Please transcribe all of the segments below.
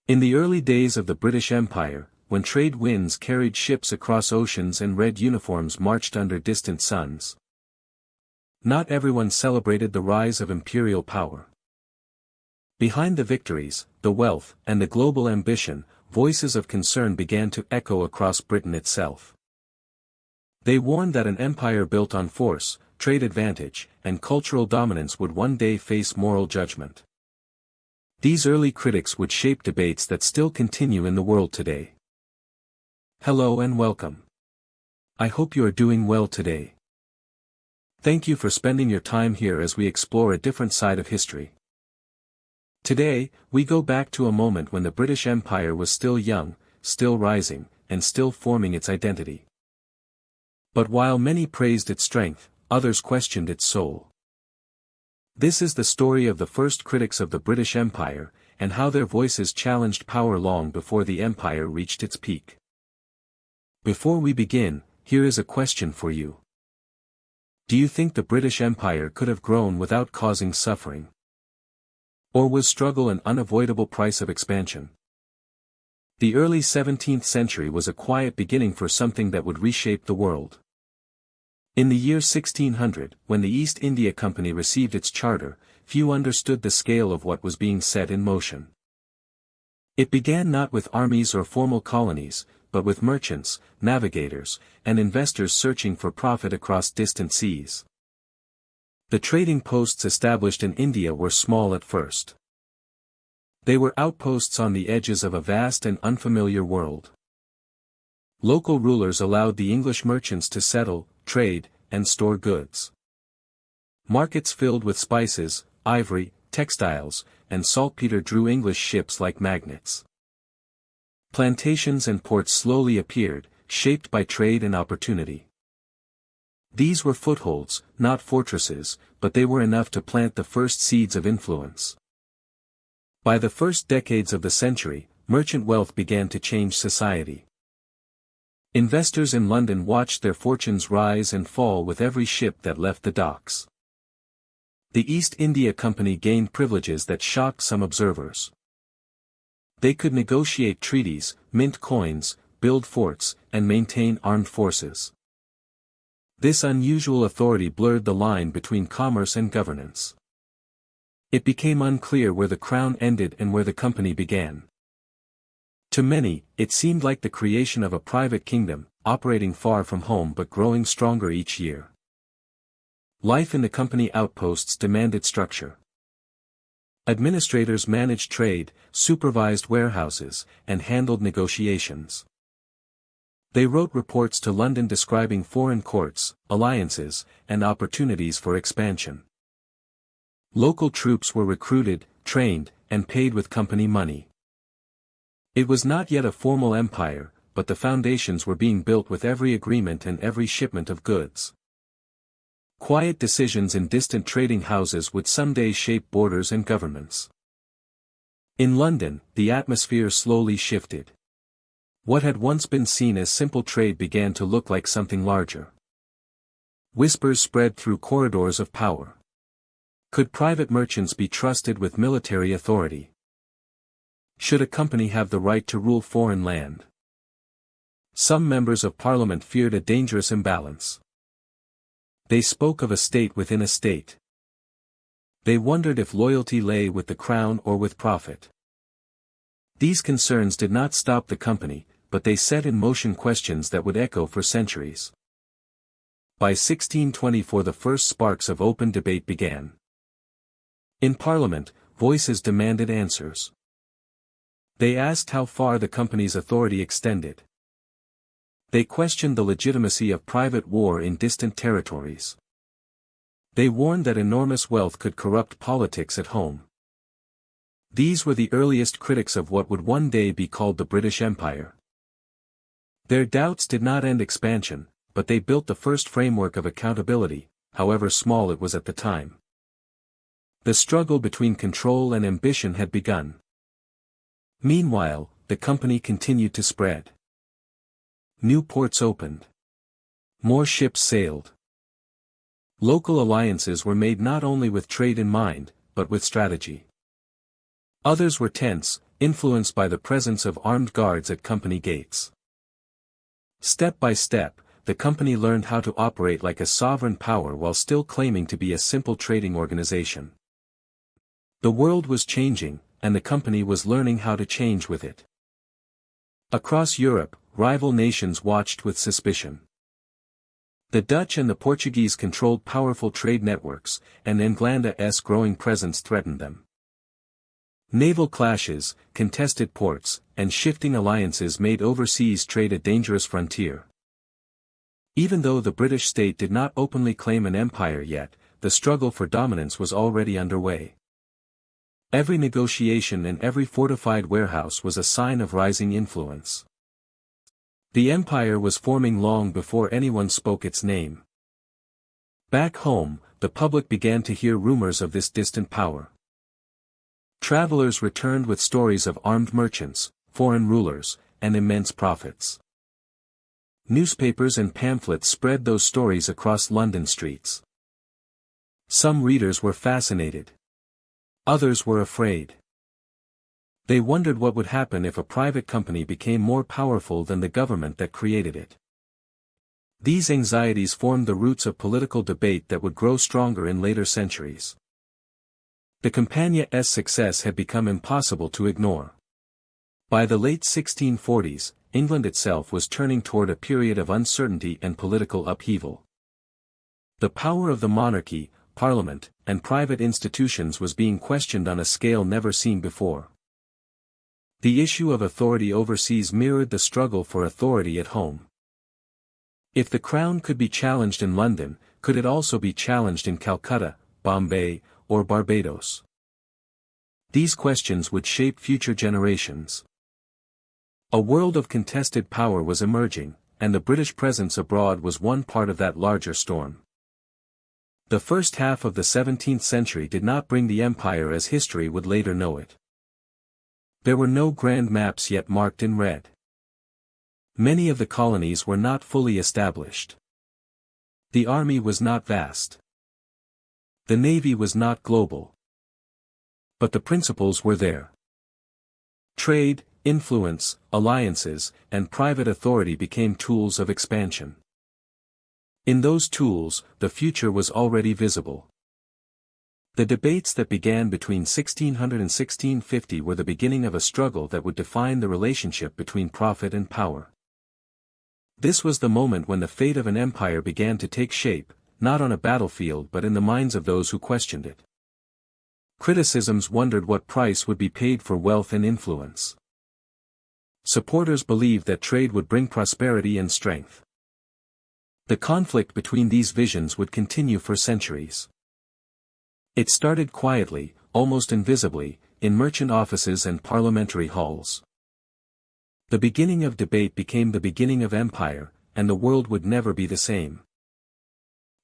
In the early days of the British Empire, when trade winds carried ships across oceans and red uniforms marched under distant suns, not everyone celebrated the rise of imperial power. Behind the victories, the wealth, and the global ambition, voices of concern began to echo across Britain itself. They warned that an empire built on force, trade advantage, and cultural dominance would one day face moral judgment. These early critics would shape debates that still continue in the world today. Hello and welcome. I hope you are doing well today. Thank you for spending your time here as we explore a different side of history. Today, we go back to a moment when the British Empire was still young, still rising, and still forming its identity. But while many praised its strength, others questioned its soul. This is the story of the first critics of the British Empire, and how their voices challenged power long before the empire reached its peak. Before we begin, here is a question for you. Do you think the British Empire could have grown without causing suffering? Or was struggle an unavoidable price of expansion? The early 17th century was a quiet beginning for something that would reshape the world. In the year 1600, when the East India Company received its charter, few understood the scale of what was being set in motion. It began not with armies or formal colonies, but with merchants, navigators, and investors searching for profit across distant seas. The trading posts established in India were small at first. They were outposts on the edges of a vast and unfamiliar world. Local rulers allowed the English merchants to settle, trade, and store goods. Markets filled with spices, ivory, textiles, and saltpeter drew English ships like magnets. Plantations and ports slowly appeared, shaped by trade and opportunity. These were footholds, not fortresses, but they were enough to plant the first seeds of influence. By the first decades of the century, merchant wealth began to change society. Investors in London watched their fortunes rise and fall with every ship that left the docks. The East India Company gained privileges that shocked some observers. They could negotiate treaties, mint coins, build forts, and maintain armed forces. This unusual authority blurred the line between commerce and governance. It became unclear where the crown ended and where the company began. To many, it seemed like the creation of a private kingdom, operating far from home but growing stronger each year. Life in the company outposts demanded structure. Administrators managed trade, supervised warehouses, and handled negotiations. They wrote reports to London describing foreign courts, alliances, and opportunities for expansion. Local troops were recruited, trained, and paid with company money. It was not yet a formal empire, but the foundations were being built with every agreement and every shipment of goods. Quiet decisions in distant trading houses would someday shape borders and governments. In London, the atmosphere slowly shifted. What had once been seen as simple trade began to look like something larger. Whispers spread through corridors of power. Could private merchants be trusted with military authority? Should a company have the right to rule foreign land? Some members of parliament feared a dangerous imbalance. They spoke of a state within a state. They wondered if loyalty lay with the crown or with profit. These concerns did not stop the company, but they set in motion questions that would echo for centuries. By 1624 the first sparks of open debate began. In Parliament, voices demanded answers. They asked how far the company's authority extended. They questioned the legitimacy of private war in distant territories. They warned that enormous wealth could corrupt politics at home. These were the earliest critics of what would one day be called the British Empire. Their doubts did not end expansion, but they built the first framework of accountability, however small it was at the time. The struggle between control and ambition had begun. Meanwhile, the company continued to spread. New ports opened. More ships sailed. Local alliances were made not only with trade in mind, but with strategy. Others were tense, influenced by the presence of armed guards at company gates. Step by step, the company learned how to operate like a sovereign power while still claiming to be a simple trading organization. The world was changing, and the company was learning how to change with it. Across Europe, rival nations watched with suspicion. The Dutch and the Portuguese controlled powerful trade networks, and England's growing presence threatened them. Naval clashes, contested ports, and shifting alliances made overseas trade a dangerous frontier. Even though the British state did not openly claim an empire yet, the struggle for dominance was already underway. Every negotiation and every fortified warehouse was a sign of rising influence. The empire was forming long before anyone spoke its name. Back home, the public began to hear rumors of this distant power. Travelers returned with stories of armed merchants, foreign rulers, and immense profits. Newspapers and pamphlets spread those stories across London streets. Some readers were fascinated. Others were afraid. They wondered what would happen if a private company became more powerful than the government that created it. These anxieties formed the roots of political debate that would grow stronger in later centuries. The Campagna's success had become impossible to ignore. By the late 1640s, England itself was turning toward a period of uncertainty and political upheaval. The power of the monarchy, parliament, and private institutions was being questioned on a scale never seen before. The issue of authority overseas mirrored the struggle for authority at home. If the crown could be challenged in London, could it also be challenged in Calcutta, Bombay, or Barbados? These questions would shape future generations. A world of contested power was emerging, and the British presence abroad was one part of that larger storm. The first half of the 17th century did not bring the empire as history would later know it. There were no grand maps yet marked in red. Many of the colonies were not fully established. The army was not vast. The navy was not global. But the principles were there. Trade, influence, alliances, and private authority became tools of expansion. In those tools, the future was already visible. The debates that began between 1600 and 1650 were the beginning of a struggle that would define the relationship between profit and power. This was the moment when the fate of an empire began to take shape, not on a battlefield but in the minds of those who questioned it. Criticisms wondered what price would be paid for wealth and influence. Supporters believed that trade would bring prosperity and strength. The conflict between these visions would continue for centuries. It started quietly, almost invisibly, in merchant offices and parliamentary halls. The beginning of debate became the beginning of empire, and the world would never be the same.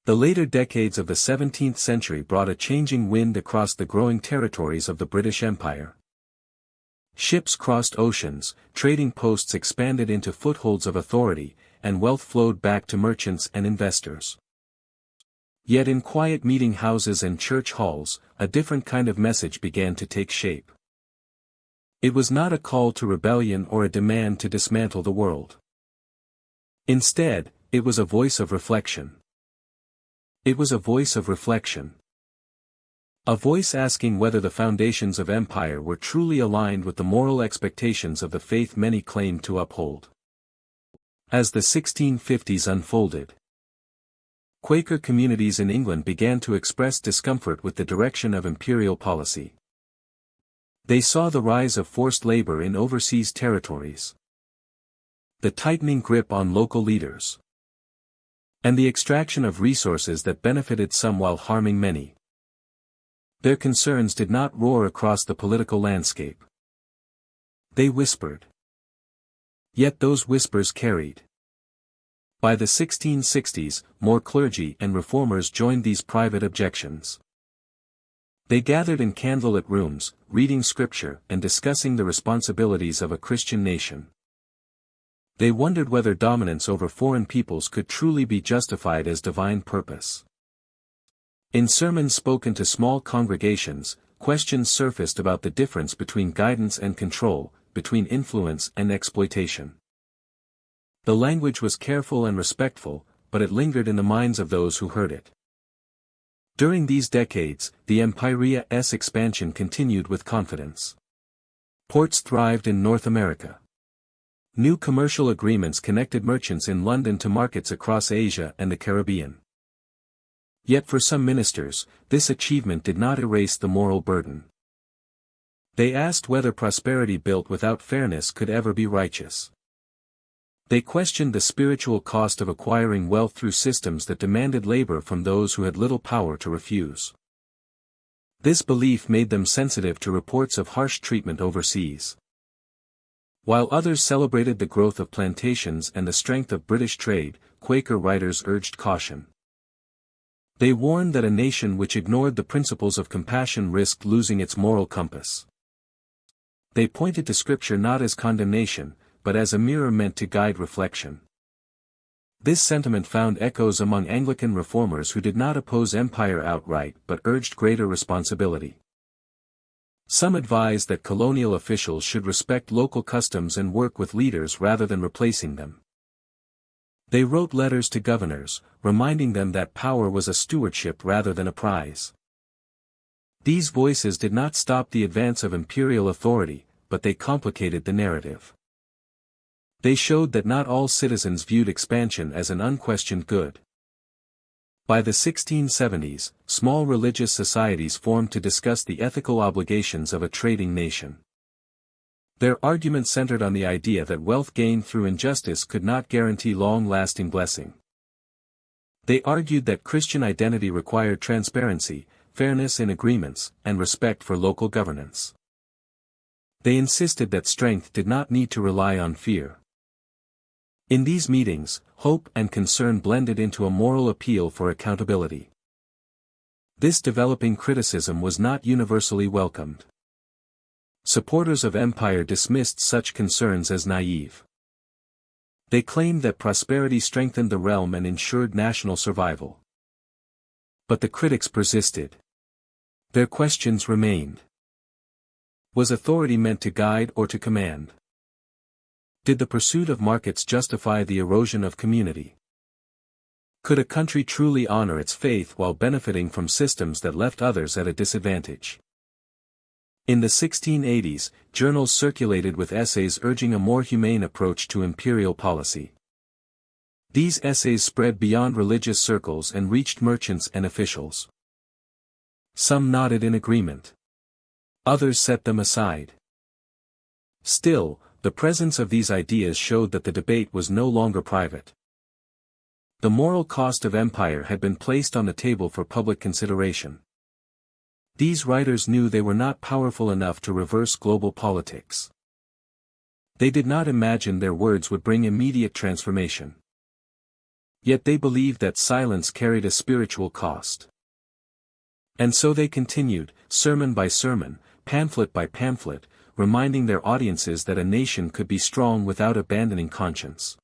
The later decades of the 17th century brought a changing wind across the growing territories of the British Empire. Ships crossed oceans, trading posts expanded into footholds of authority, and wealth flowed back to merchants and investors. Yet in quiet meeting houses and church halls, a different kind of message began to take shape. It was not a call to rebellion or a demand to dismantle the world. Instead, it was a voice of reflection. It was a voice of reflection. A voice asking whether the foundations of empire were truly aligned with the moral expectations of the faith many claimed to uphold. As the 1650s unfolded, Quaker communities in England began to express discomfort with the direction of imperial policy. They saw the rise of forced labor in overseas territories, the tightening grip on local leaders, and the extraction of resources that benefited some while harming many. Their concerns did not roar across the political landscape. They whispered. Yet those whispers carried. By the 1660s, more clergy and reformers joined these private objections. They gathered in candlelit rooms, reading scripture and discussing the responsibilities of a Christian nation. They wondered whether dominance over foreign peoples could truly be justified as divine purpose. In sermons spoken to small congregations, questions surfaced about the difference between guidance and control, between influence and exploitation. The language was careful and respectful, but it lingered in the minds of those who heard it. During these decades, the empire's expansion continued with confidence. Ports thrived in North America. New commercial agreements connected merchants in London to markets across Asia and the Caribbean. Yet for some ministers, this achievement did not erase the moral burden. They asked whether prosperity built without fairness could ever be righteous. They questioned the spiritual cost of acquiring wealth through systems that demanded labor from those who had little power to refuse. This belief made them sensitive to reports of harsh treatment overseas. While others celebrated the growth of plantations and the strength of British trade, Quaker writers urged caution. They warned that a nation which ignored the principles of compassion risked losing its moral compass. They pointed to Scripture not as condemnation, but as a mirror meant to guide reflection. This sentiment found echoes among Anglican reformers who did not oppose empire outright but urged greater responsibility. Some advised that colonial officials should respect local customs and work with leaders rather than replacing them. They wrote letters to governors, reminding them that power was a stewardship rather than a prize. These voices did not stop the advance of imperial authority, but they complicated the narrative. They showed that not all citizens viewed expansion as an unquestioned good. By the 1670s, small religious societies formed to discuss the ethical obligations of a trading nation. Their argument centered on the idea that wealth gained through injustice could not guarantee long-lasting blessing. They argued that Christian identity required transparency, fairness in agreements, and respect for local governance. They insisted that strength did not need to rely on fear. In these meetings, hope and concern blended into a moral appeal for accountability. This developing criticism was not universally welcomed. Supporters of empire dismissed such concerns as naive. They claimed that prosperity strengthened the realm and ensured national survival. But the critics persisted. Their questions remained. Was authority meant to guide or to command? Did the pursuit of markets justify the erosion of community? Could a country truly honor its faith while benefiting from systems that left others at a disadvantage? In the 1680s, journals circulated with essays urging a more humane approach to imperial policy. These essays spread beyond religious circles and reached merchants and officials. Some nodded in agreement. Others set them aside. Still, the presence of these ideas showed that the debate was no longer private. The moral cost of empire had been placed on the table for public consideration. These writers knew they were not powerful enough to reverse global politics. They did not imagine their words would bring immediate transformation. Yet they believed that silence carried a spiritual cost. And so they continued, sermon by sermon, pamphlet by pamphlet, reminding their audiences that a nation could be strong without abandoning conscience.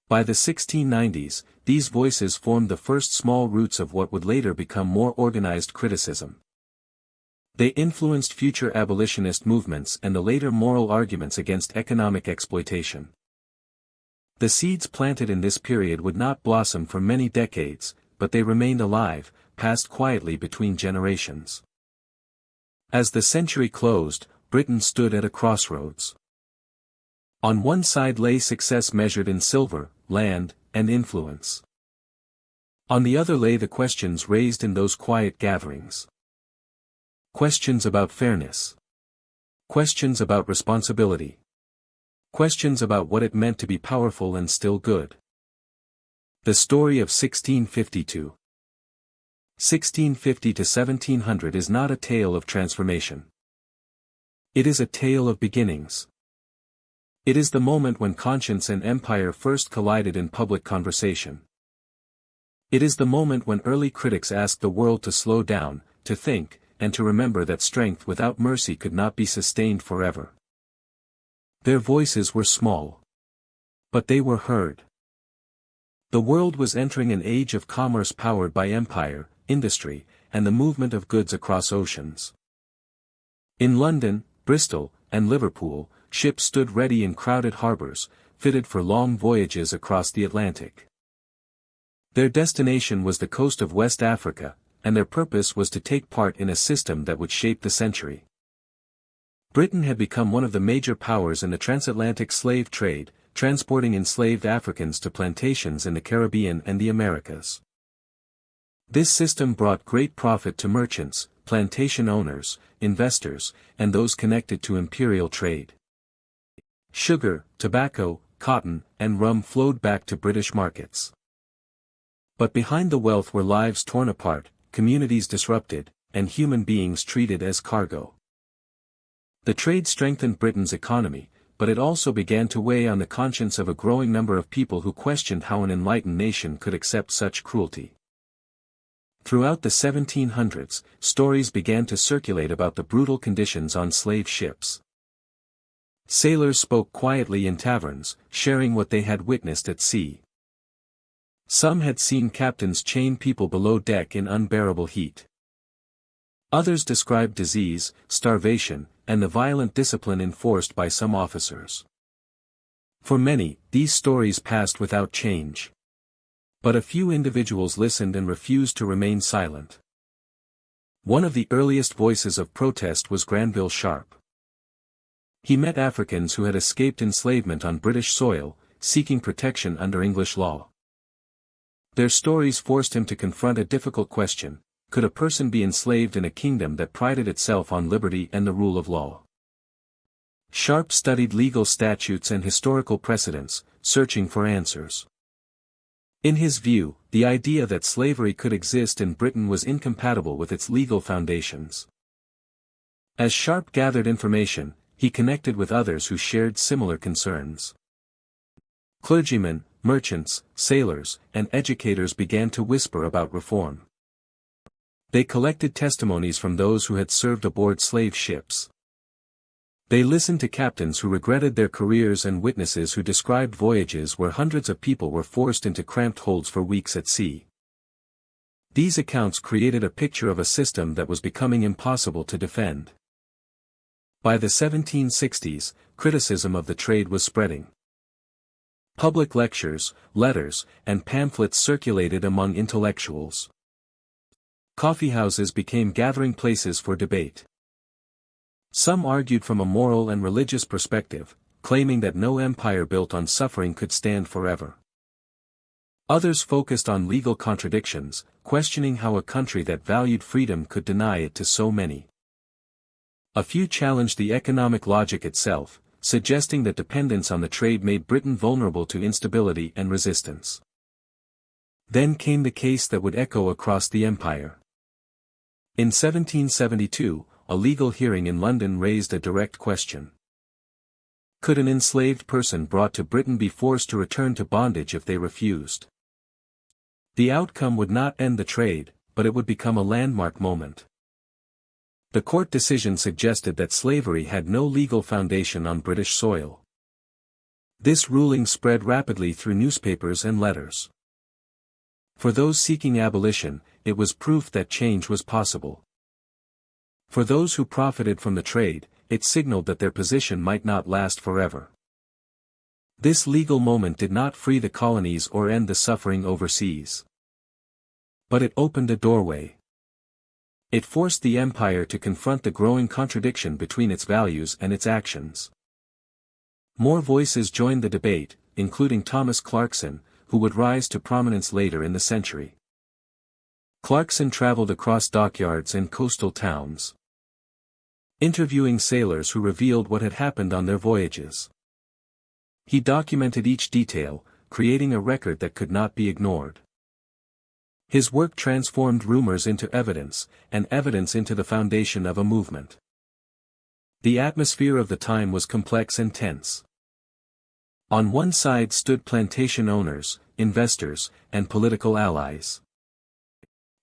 By the 1690s, these voices formed the first small roots of what would later become more organized criticism. They influenced future abolitionist movements and the later moral arguments against economic exploitation. The seeds planted in this period would not blossom for many decades, but they remained alive, passed quietly between generations. As the century closed, Britain stood at a crossroads. On one side lay success measured in silver, land, and influence. On the other lay the questions raised in those quiet gatherings. Questions about fairness. Questions about responsibility. Questions about what it meant to be powerful and still good. The story of 1652. 1650 to 1700 is not a tale of transformation. It is a tale of beginnings. It is the moment when conscience and empire first collided in public conversation. It is the moment when early critics asked the world to slow down, to think, and to remember that strength without mercy could not be sustained forever. Their voices were small. But they were heard. The world was entering an age of commerce powered by empire, industry, and the movement of goods across oceans. In London, Bristol, and Liverpool, ships stood ready in crowded harbors, fitted for long voyages across the Atlantic. Their destination was the coast of West Africa, and their purpose was to take part in a system that would shape the century. Britain had become one of the major powers in the transatlantic slave trade, transporting enslaved Africans to plantations in the Caribbean and the Americas. This system brought great profit to merchants, plantation owners, investors, and those connected to imperial trade. Sugar, tobacco, cotton, and rum flowed back to British markets. But behind the wealth were lives torn apart, communities disrupted, and human beings treated as cargo. The trade strengthened Britain's economy, but it also began to weigh on the conscience of a growing number of people who questioned how an enlightened nation could accept such cruelty. Throughout the 1700s, stories began to circulate about the brutal conditions on slave ships. Sailors spoke quietly in taverns, sharing what they had witnessed at sea. Some had seen captains chain people below deck in unbearable heat. Others described disease, starvation, and the violent discipline enforced by some officers. For many, these stories passed without change. But a few individuals listened and refused to remain silent. One of the earliest voices of protest was Granville Sharp. He met Africans who had escaped enslavement on British soil, seeking protection under English law. Their stories forced him to confront a difficult question: could a person be enslaved in a kingdom that prided itself on liberty and the rule of law? Sharp studied legal statutes and historical precedents, searching for answers. In his view, the idea that slavery could exist in Britain was incompatible with its legal foundations. As Sharp gathered information, he connected with others who shared similar concerns. Clergymen, merchants, sailors, and educators began to whisper about reform. They collected testimonies from those who had served aboard slave ships. They listened to captains who regretted their careers and witnesses who described voyages where hundreds of people were forced into cramped holds for weeks at sea. These accounts created a picture of a system that was becoming impossible to defend. By the 1760s, criticism of the trade was spreading. Public lectures, letters, and pamphlets circulated among intellectuals. Coffeehouses became gathering places for debate. Some argued from a moral and religious perspective, claiming that no empire built on suffering could stand forever. Others focused on legal contradictions, questioning how a country that valued freedom could deny it to so many. A few challenged the economic logic itself, suggesting that dependence on the trade made Britain vulnerable to instability and resistance. Then came the case that would echo across the empire. In 1772, a legal hearing in London raised a direct question. Could an enslaved person brought to Britain be forced to return to bondage if they refused? The outcome would not end the trade, but it would become a landmark moment. The court decision suggested that slavery had no legal foundation on British soil. This ruling spread rapidly through newspapers and letters. For those seeking abolition, it was proof that change was possible. For those who profited from the trade, it signaled that their position might not last forever. This legal moment did not free the colonies or end the suffering overseas. But it opened a doorway. It forced the empire to confront the growing contradiction between its values and its actions. More voices joined the debate, including Thomas Clarkson, who would rise to prominence later in the century. Clarkson traveled across dockyards and coastal towns, interviewing sailors who revealed what had happened on their voyages. He documented each detail, creating a record that could not be ignored. His work transformed rumors into evidence, and evidence into the foundation of a movement. The atmosphere of the time was complex and tense. On one side stood plantation owners, investors, and political allies,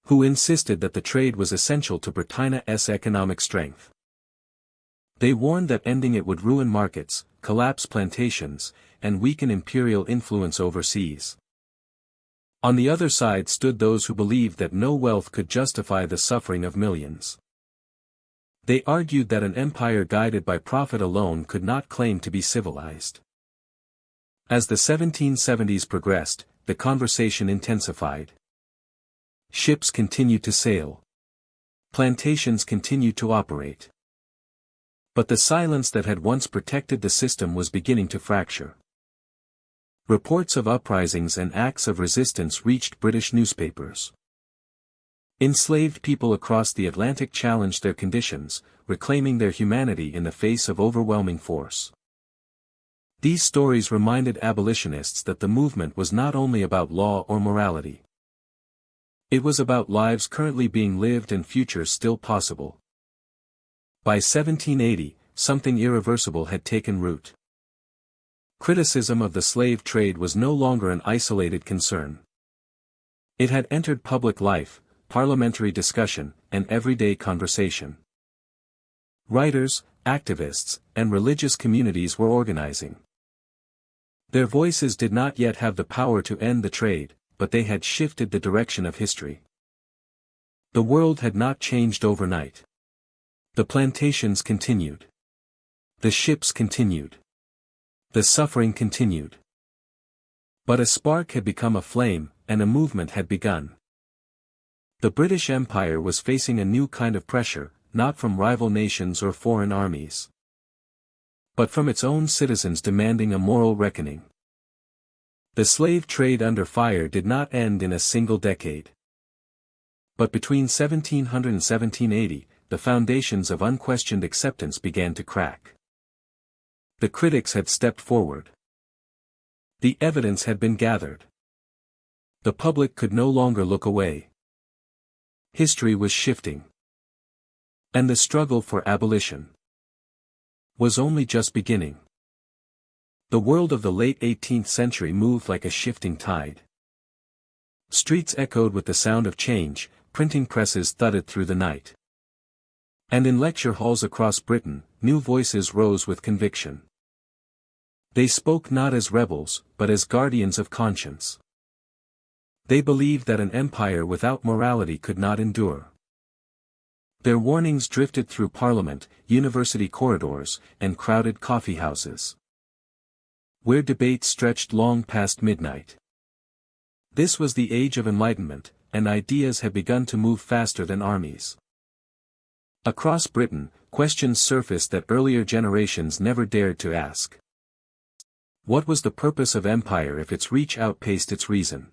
who insisted that the trade was essential to Britannia's economic strength. They warned that ending it would ruin markets, collapse plantations, and weaken imperial influence overseas. On the other side stood those who believed that no wealth could justify the suffering of millions. They argued that an empire guided by profit alone could not claim to be civilized. As the 1770s progressed, the conversation intensified. Ships continued to sail. Plantations continued to operate. But the silence that had once protected the system was beginning to fracture. Reports of uprisings and acts of resistance reached British newspapers. Enslaved people across the Atlantic challenged their conditions, reclaiming their humanity in the face of overwhelming force. These stories reminded abolitionists that the movement was not only about law or morality. It was about lives currently being lived and futures still possible. By 1780, something irreversible had taken root. Criticism of the slave trade was no longer an isolated concern. It had entered public life, parliamentary discussion, and everyday conversation. Writers, activists, and religious communities were organizing. Their voices did not yet have the power to end the trade, but they had shifted the direction of history. The world had not changed overnight. The plantations continued. The ships continued. The suffering continued. But a spark had become a flame, and a movement had begun. The British Empire was facing a new kind of pressure, not from rival nations or foreign armies, but from its own citizens demanding a moral reckoning. The slave trade under fire did not end in a single decade. But between 1700 and 1780, the foundations of unquestioned acceptance began to crack. The critics had stepped forward. The evidence had been gathered. The public could no longer look away. History was shifting. And the struggle for abolition was only just beginning. The world of the late 18th century moved like a shifting tide. Streets echoed with the sound of change, printing presses thudded through the night. And in lecture halls across Britain, new voices rose with conviction. They spoke not as rebels, but as guardians of conscience. They believed that an empire without morality could not endure. Their warnings drifted through Parliament, university corridors, and crowded coffeehouses, where debates stretched long past midnight. This was the age of enlightenment, and ideas had begun to move faster than armies. Across Britain, questions surfaced that earlier generations never dared to ask. What was the purpose of empire if its reach outpaced its reason?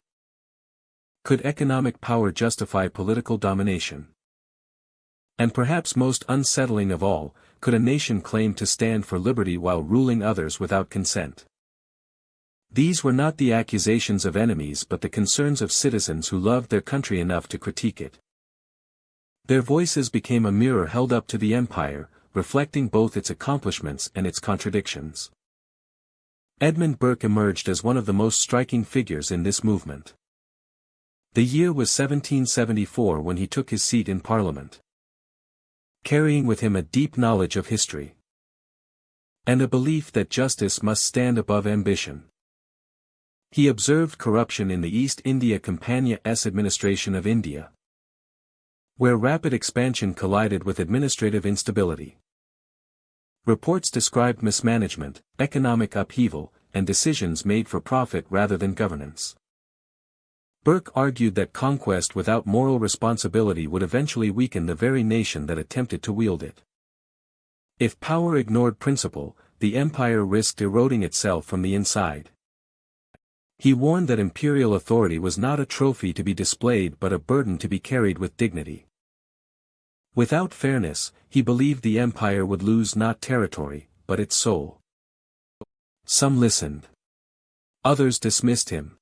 Could economic power justify political domination? And perhaps most unsettling of all, could a nation claim to stand for liberty while ruling others without consent? These were not the accusations of enemies but the concerns of citizens who loved their country enough to critique it. Their voices became a mirror held up to the empire, reflecting both its accomplishments and its contradictions. Edmund Burke emerged as one of the most striking figures in this movement. The year was 1774 when he took his seat in Parliament, carrying with him a deep knowledge of history and a belief that justice must stand above ambition. He observed corruption in the East India Company's administration of India, where rapid expansion collided with administrative instability. Reports described mismanagement, economic upheaval, and decisions made for profit rather than governance. Burke argued that conquest without moral responsibility would eventually weaken the very nation that attempted to wield it. If power ignored principle, the empire risked eroding itself from the inside. He warned that imperial authority was not a trophy to be displayed but a burden to be carried with dignity. Without fairness, he believed the empire would lose not territory, but its soul. Some listened. Others dismissed him.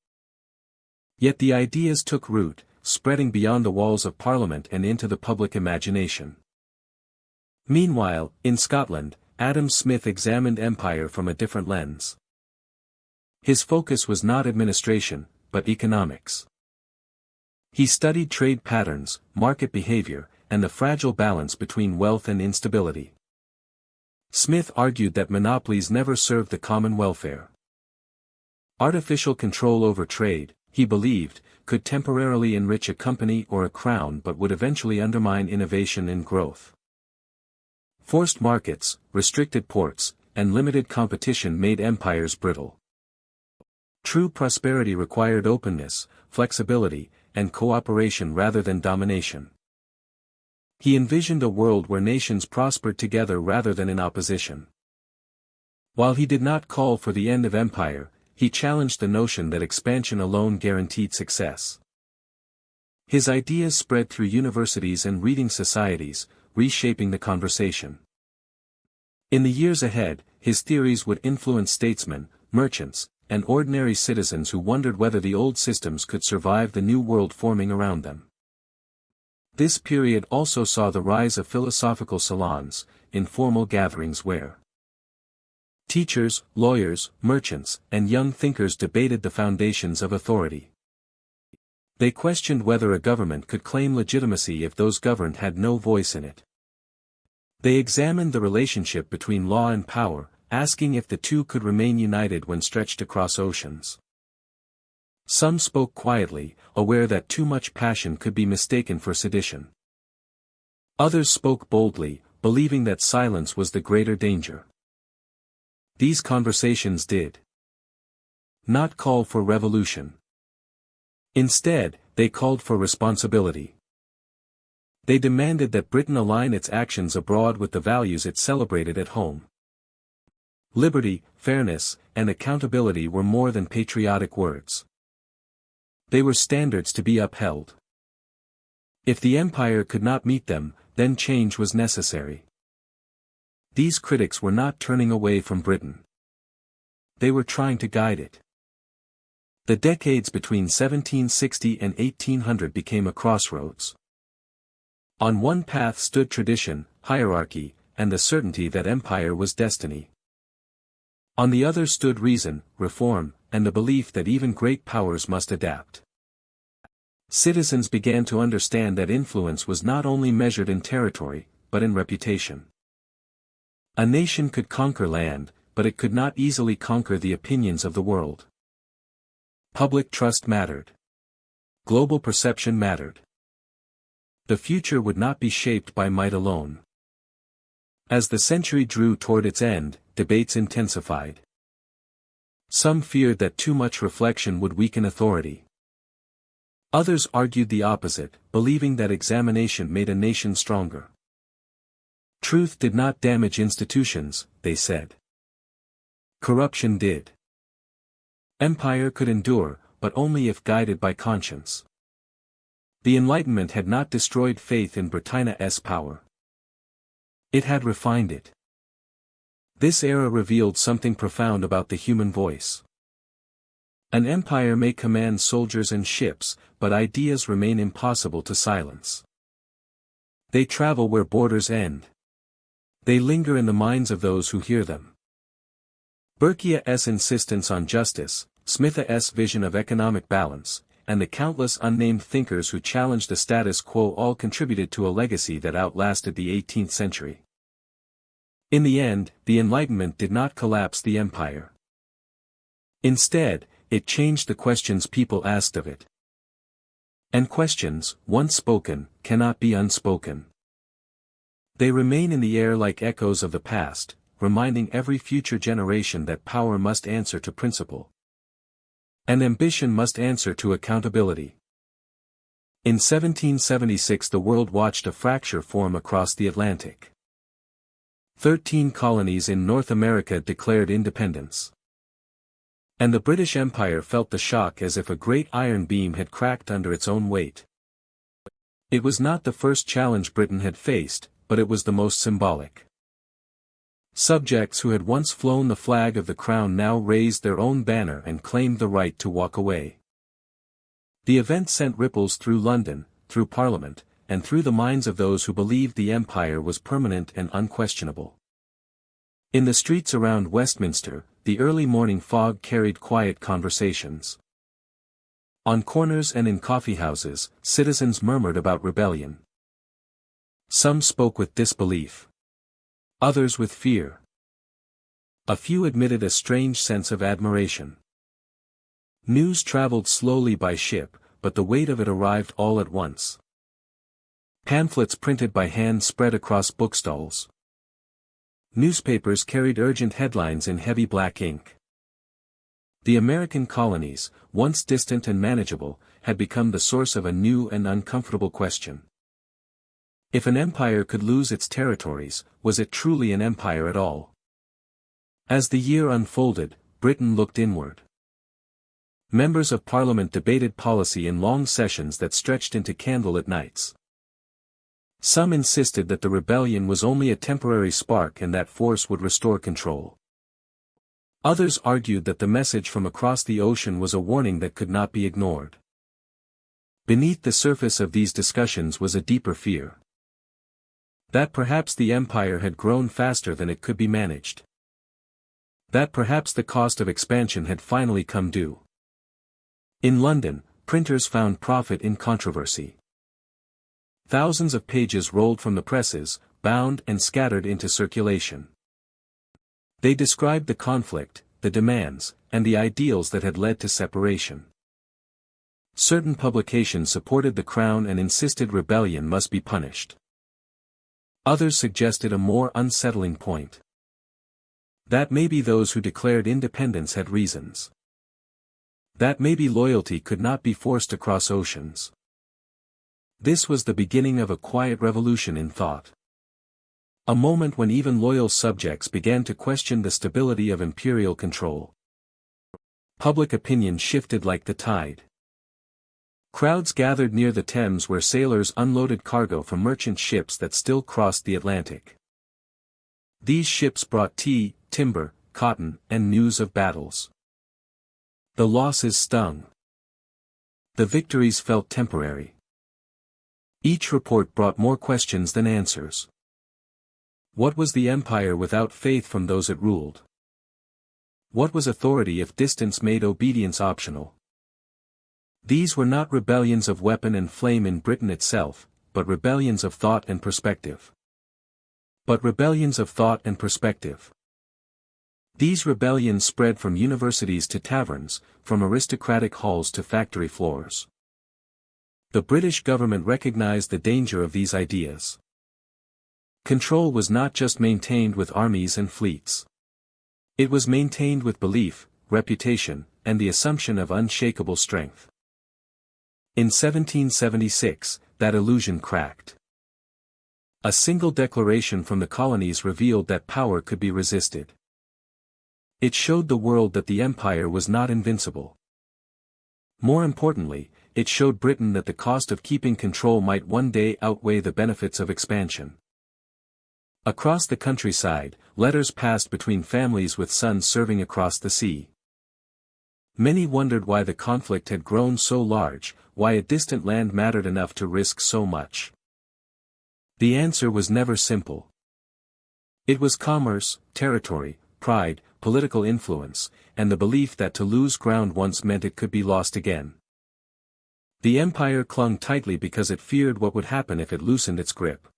Yet the ideas took root, spreading beyond the walls of Parliament and into the public imagination. Meanwhile, in Scotland, Adam Smith examined empire from a different lens. His focus was not administration, but economics. He studied trade patterns, market behavior, and the fragile balance between wealth and instability. Smith argued that monopolies never served the common welfare. Artificial control over trade, he believed, could temporarily enrich a company or a crown but would eventually undermine innovation and growth. Forced markets, restricted ports, and limited competition made empires brittle. True prosperity required openness, flexibility, and cooperation rather than domination. He envisioned a world where nations prospered together rather than in opposition. While he did not call for the end of empire, he challenged the notion that expansion alone guaranteed success. His ideas spread through universities and reading societies, reshaping the conversation. In the years ahead, his theories would influence statesmen, merchants, and ordinary citizens who wondered whether the old systems could survive the new world forming around them. This period also saw the rise of philosophical salons, informal gatherings where teachers, lawyers, merchants, and young thinkers debated the foundations of authority. They questioned whether a government could claim legitimacy if those governed had no voice in it. They examined the relationship between law and power, asking if the two could remain united when stretched across oceans. Some spoke quietly, aware that too much passion could be mistaken for sedition. Others spoke boldly, believing that silence was the greater danger. These conversations did not call for revolution. Instead, they called for responsibility. They demanded that Britain align its actions abroad with the values it celebrated at home. Liberty, fairness, and accountability were more than patriotic words. They were standards to be upheld. If the empire could not meet them, then change was necessary. These critics were not turning away from Britain. They were trying to guide it. The decades between 1760 and 1800 became a crossroads. On one path stood tradition, hierarchy, and the certainty that empire was destiny. On the other stood reason, reform, and the belief that even great powers must adapt. Citizens began to understand that influence was not only measured in territory, but in reputation. A nation could conquer land, but it could not easily conquer the opinions of the world. Public trust mattered. Global perception mattered. The future would not be shaped by might alone. As the century drew toward its end, debates intensified. Some feared that too much reflection would weaken authority. Others argued the opposite, believing that examination made a nation stronger. Truth did not damage institutions, they said. Corruption did. Empire could endure, but only if guided by conscience. The Enlightenment had not destroyed faith in Britannia's power. It had refined it. This era revealed something profound about the human voice. An empire may command soldiers and ships, but ideas remain impossible to silence. They travel where borders end. They linger in the minds of those who hear them. Burke's insistence on justice, Smith's vision of economic balance, and the countless unnamed thinkers who challenged the status quo all contributed to a legacy that outlasted the 18th century. In the end, the Enlightenment did not collapse the empire. Instead, it changed the questions people asked of it. And questions, once spoken, cannot be unspoken. They remain in the air like echoes of the past, reminding every future generation that power must answer to principle. And ambition must answer to accountability. In 1776 the world watched a fracture form across the Atlantic. 13 colonies in North America declared independence. And the British Empire felt the shock as if a great iron beam had cracked under its own weight. It was not the first challenge Britain had faced, but it was the most symbolic. Subjects who had once flown the flag of the crown now raised their own banner and claimed the right to walk away. The event sent ripples through London, through Parliament, and through the minds of those who believed the empire was permanent and unquestionable. In the streets around Westminster, the early morning fog carried quiet conversations. On corners and in coffeehouses, citizens murmured about rebellion. Some spoke with disbelief. Others with fear. A few admitted a strange sense of admiration. News traveled slowly by ship, but the weight of it arrived all at once. Pamphlets printed by hand spread across bookstalls. Newspapers carried urgent headlines in heavy black ink. The American colonies, once distant and manageable, had become the source of a new and uncomfortable question. If an empire could lose its territories, was it truly an empire at all? As the year unfolded, Britain looked inward. Members of Parliament debated policy in long sessions that stretched into candlelit nights. Some insisted that the rebellion was only a temporary spark and that force would restore control. Others argued that the message from across the ocean was a warning that could not be ignored. Beneath the surface of these discussions was a deeper fear. That perhaps the empire had grown faster than it could be managed. That perhaps the cost of expansion had finally come due. In London, printers found profit in controversy. Thousands of pages rolled from the presses, bound and scattered into circulation. They described the conflict, the demands, and the ideals that had led to separation. Certain publications supported the crown and insisted rebellion must be punished. Others suggested a more unsettling point. That maybe those who declared independence had reasons. That maybe loyalty could not be forced across oceans. This was the beginning of a quiet revolution in thought. A moment when even loyal subjects began to question the stability of imperial control. Public opinion shifted like the tide. Crowds gathered near the Thames where sailors unloaded cargo from merchant ships that still crossed the Atlantic. These ships brought tea, timber, cotton, and news of battles. The losses stung. The victories felt temporary. Each report brought more questions than answers. What was the empire without faith from those it ruled? What was authority if distance made obedience optional? These were not rebellions of weapon and flame in Britain itself, but rebellions of thought and perspective. These rebellions spread from universities to taverns, from aristocratic halls to factory floors. The British government recognized the danger of these ideas. Control was not just maintained with armies and fleets. It was maintained with belief, reputation, and the assumption of unshakable strength. In 1776, that illusion cracked. A single declaration from the colonies revealed that power could be resisted. It showed the world that the empire was not invincible. More importantly, it showed Britain that the cost of keeping control might one day outweigh the benefits of expansion. Across the countryside, letters passed between families with sons serving across the sea. Many wondered why the conflict had grown so large, why a distant land mattered enough to risk so much. The answer was never simple. It was commerce, territory, pride, political influence, and the belief that to lose ground once meant it could be lost again. The empire clung tightly because it feared what would happen if it loosened its grip.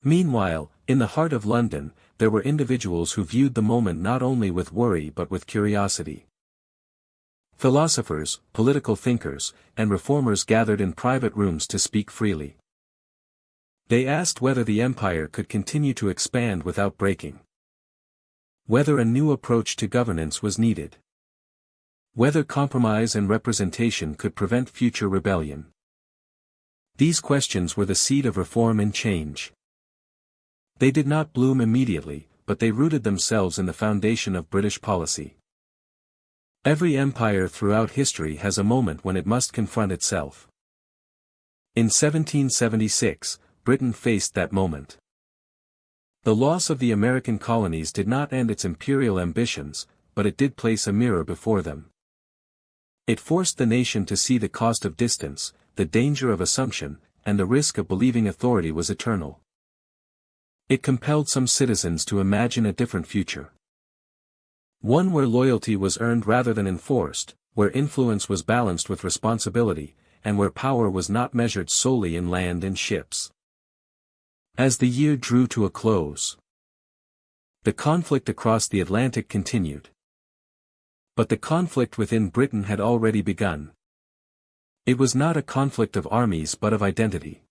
Meanwhile, in the heart of London, there were individuals who viewed the moment not only with worry but with curiosity. Philosophers, political thinkers, and reformers gathered in private rooms to speak freely. They asked whether the empire could continue to expand without breaking. Whether a new approach to governance was needed. Whether compromise and representation could prevent future rebellion. These questions were the seed of reform and change. They did not bloom immediately, but they rooted themselves in the foundation of British policy. Every empire throughout history has a moment when it must confront itself. In 1776, Britain faced that moment. The loss of the American colonies did not end its imperial ambitions, but it did place a mirror before them. It forced the nation to see the cost of distance, the danger of assumption, and the risk of believing authority was eternal. It compelled some citizens to imagine a different future. One where loyalty was earned rather than enforced, where influence was balanced with responsibility, and where power was not measured solely in land and ships. As the year drew to a close, the conflict across the Atlantic continued. But the conflict within Britain had already begun. It was not a conflict of armies but of identity.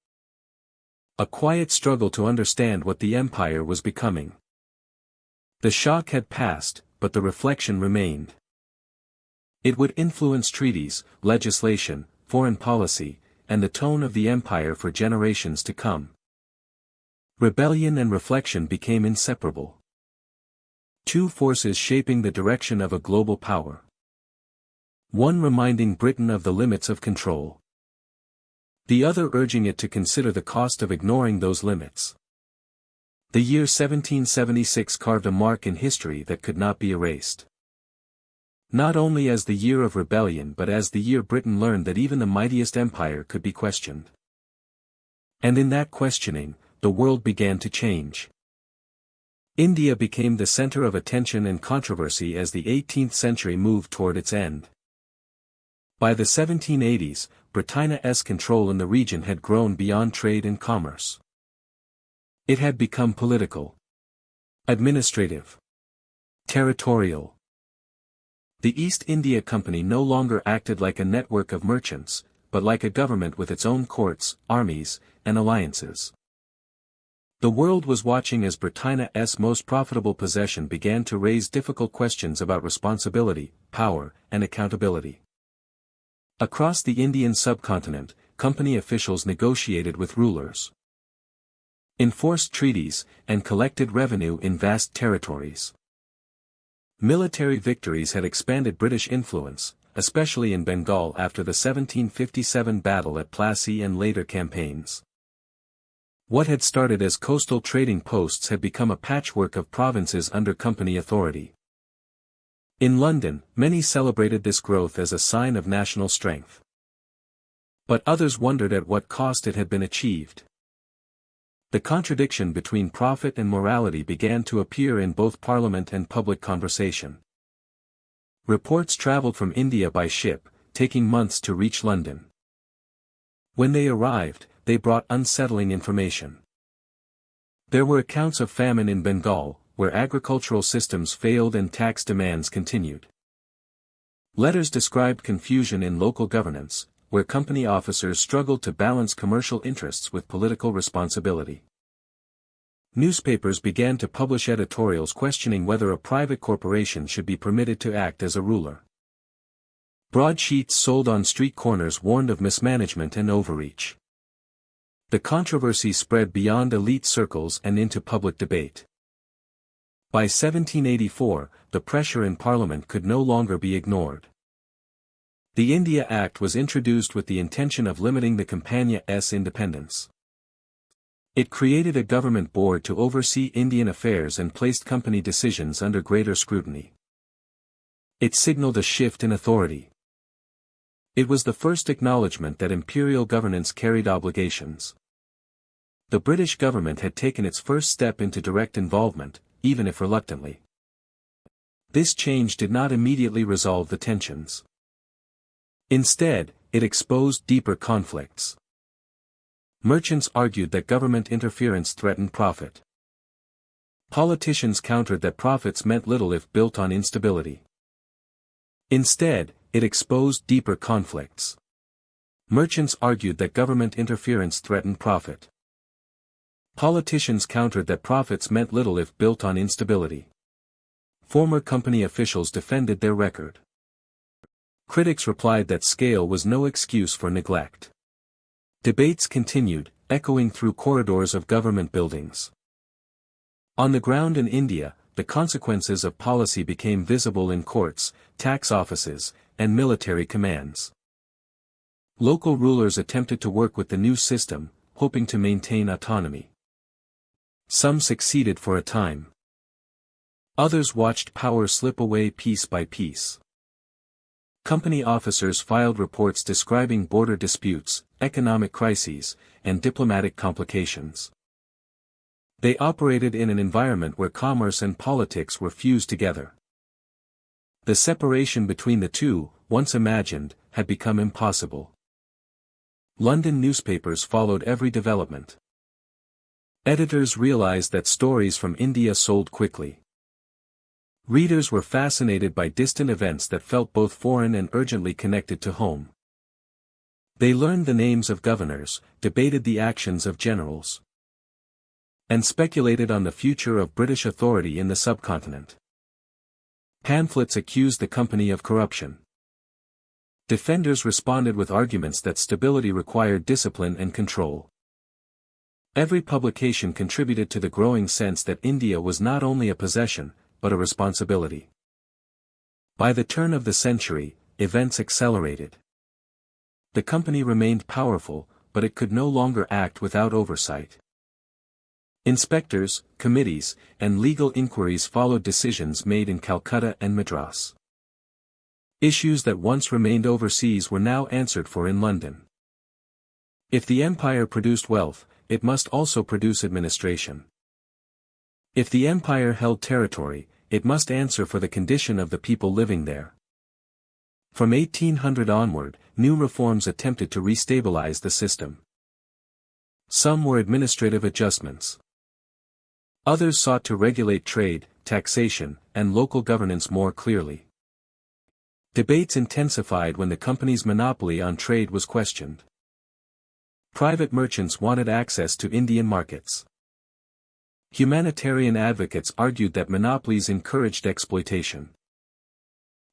A quiet struggle to understand what the empire was becoming. The shock had passed, but the reflection remained. It would influence treaties, legislation, foreign policy, and the tone of the empire for generations to come. Rebellion and reflection became inseparable. Two forces shaping the direction of a global power. One reminding Britain of the limits of control. The other urging it to consider the cost of ignoring those limits. The year 1776 carved a mark in history that could not be erased. Not only as the year of rebellion but as the year Britain learned that even the mightiest empire could be questioned. And in that questioning, the world began to change. India became the center of attention and controversy as the 18th century moved toward its end. By the 1780s, Britannia's control in the region had grown beyond trade and commerce. It had become political, administrative, territorial. The East India Company no longer acted like a network of merchants, but like a government with its own courts, armies, and alliances. The world was watching as Britannia's most profitable possession began to raise difficult questions about responsibility, power, and accountability. Across the Indian subcontinent, company officials negotiated with rulers, enforced treaties, and collected revenue in vast territories. Military victories had expanded British influence, especially in Bengal after the 1757 battle at Plassey and later campaigns. What had started as coastal trading posts had become a patchwork of provinces under company authority. In London, many celebrated this growth as a sign of national strength. But others wondered at what cost it had been achieved. The contradiction between profit and morality began to appear in both Parliament and public conversation. Reports travelled from India by ship, taking months to reach London. When they arrived, they brought unsettling information. There were accounts of famine in Bengal, where agricultural systems failed and tax demands continued. Letters described confusion in local governance, where company officers struggled to balance commercial interests with political responsibility. Newspapers began to publish editorials questioning whether a private corporation should be permitted to act as a ruler. Broadsheets sold on street corners warned of mismanagement and overreach. The controversy spread beyond elite circles and into public debate. By 1784, the pressure in Parliament could no longer be ignored. The India Act was introduced with the intention of limiting the Compania's independence. It created a government board to oversee Indian affairs and placed company decisions under greater scrutiny. It signaled a shift in authority. It was the first acknowledgement that imperial governance carried obligations. The British government had taken its first step into direct involvement, even if reluctantly. This change did not immediately resolve the tensions. Instead, it exposed deeper conflicts. Merchants argued that government interference threatened profit. Politicians countered that profits meant little if built on instability. Instead, it exposed deeper conflicts. Merchants argued that government interference threatened profit. Politicians countered that profits meant little if built on instability. Former company officials defended their record. Critics replied that scale was no excuse for neglect. Debates continued, echoing through corridors of government buildings. On the ground in India, the consequences of policy became visible in courts, tax offices, and military commands. Local rulers attempted to work with the new system, hoping to maintain autonomy. Some succeeded for a time. Others watched power slip away piece by piece. Company officers filed reports describing border disputes, economic crises, and diplomatic complications. They operated in an environment where commerce and politics were fused together. The separation between the two, once imagined, had become impossible. London newspapers followed every development. Editors realized that stories from India sold quickly. Readers were fascinated by distant events that felt both foreign and urgently connected to home. They learned the names of governors, debated the actions of generals, and speculated on the future of British authority in the subcontinent. Pamphlets accused the company of corruption. Defenders responded with arguments that stability required discipline and control. Every publication contributed to the growing sense that India was not only a possession, but a responsibility. By the turn of the century, events accelerated. The company remained powerful, but it could no longer act without oversight. Inspectors, committees, and legal inquiries followed decisions made in Calcutta and Madras. Issues that once remained overseas were now answered for in London. If the empire produced wealth, it must also produce administration. If the empire held territory, it must answer for the condition of the people living there. From 1800 onward, new reforms attempted to restabilize the system. Some were administrative adjustments. Others sought to regulate trade, taxation, and local governance more clearly. Debates intensified when the company's monopoly on trade was questioned. Private merchants wanted access to Indian markets. Humanitarian advocates argued that monopolies encouraged exploitation.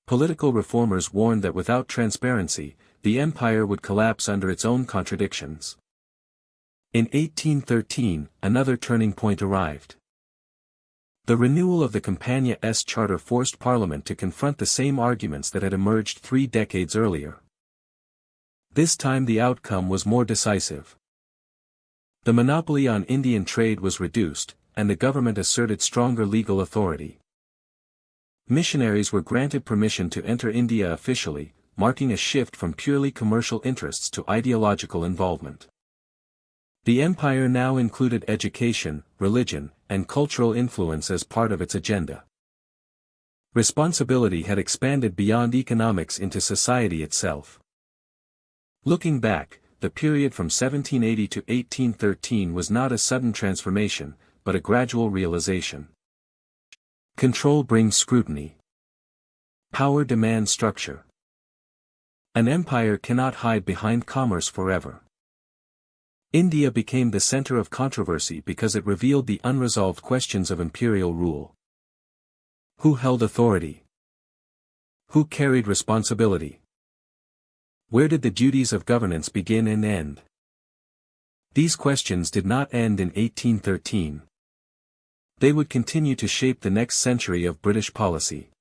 Political reformers warned that without transparency, the empire would collapse under its own contradictions. In 1813, another turning point arrived. The renewal of the Compania's charter forced Parliament to confront the same arguments that had emerged 3 decades earlier. This time the outcome was more decisive. The monopoly on Indian trade was reduced, and the government asserted stronger legal authority. Missionaries were granted permission to enter India officially, marking a shift from purely commercial interests to ideological involvement. The empire now included education, religion, and cultural influence as part of its agenda. Responsibility had expanded beyond economics into society itself. Looking back, the period from 1780 to 1813 was not a sudden transformation, but a gradual realization. Control brings scrutiny. Power demands structure. An empire cannot hide behind commerce forever. India became the center of controversy because it revealed the unresolved questions of imperial rule. Who held authority? Who carried responsibility? Where did the duties of governance begin and end? These questions did not end in 1813. They would continue to shape the next century of British policy.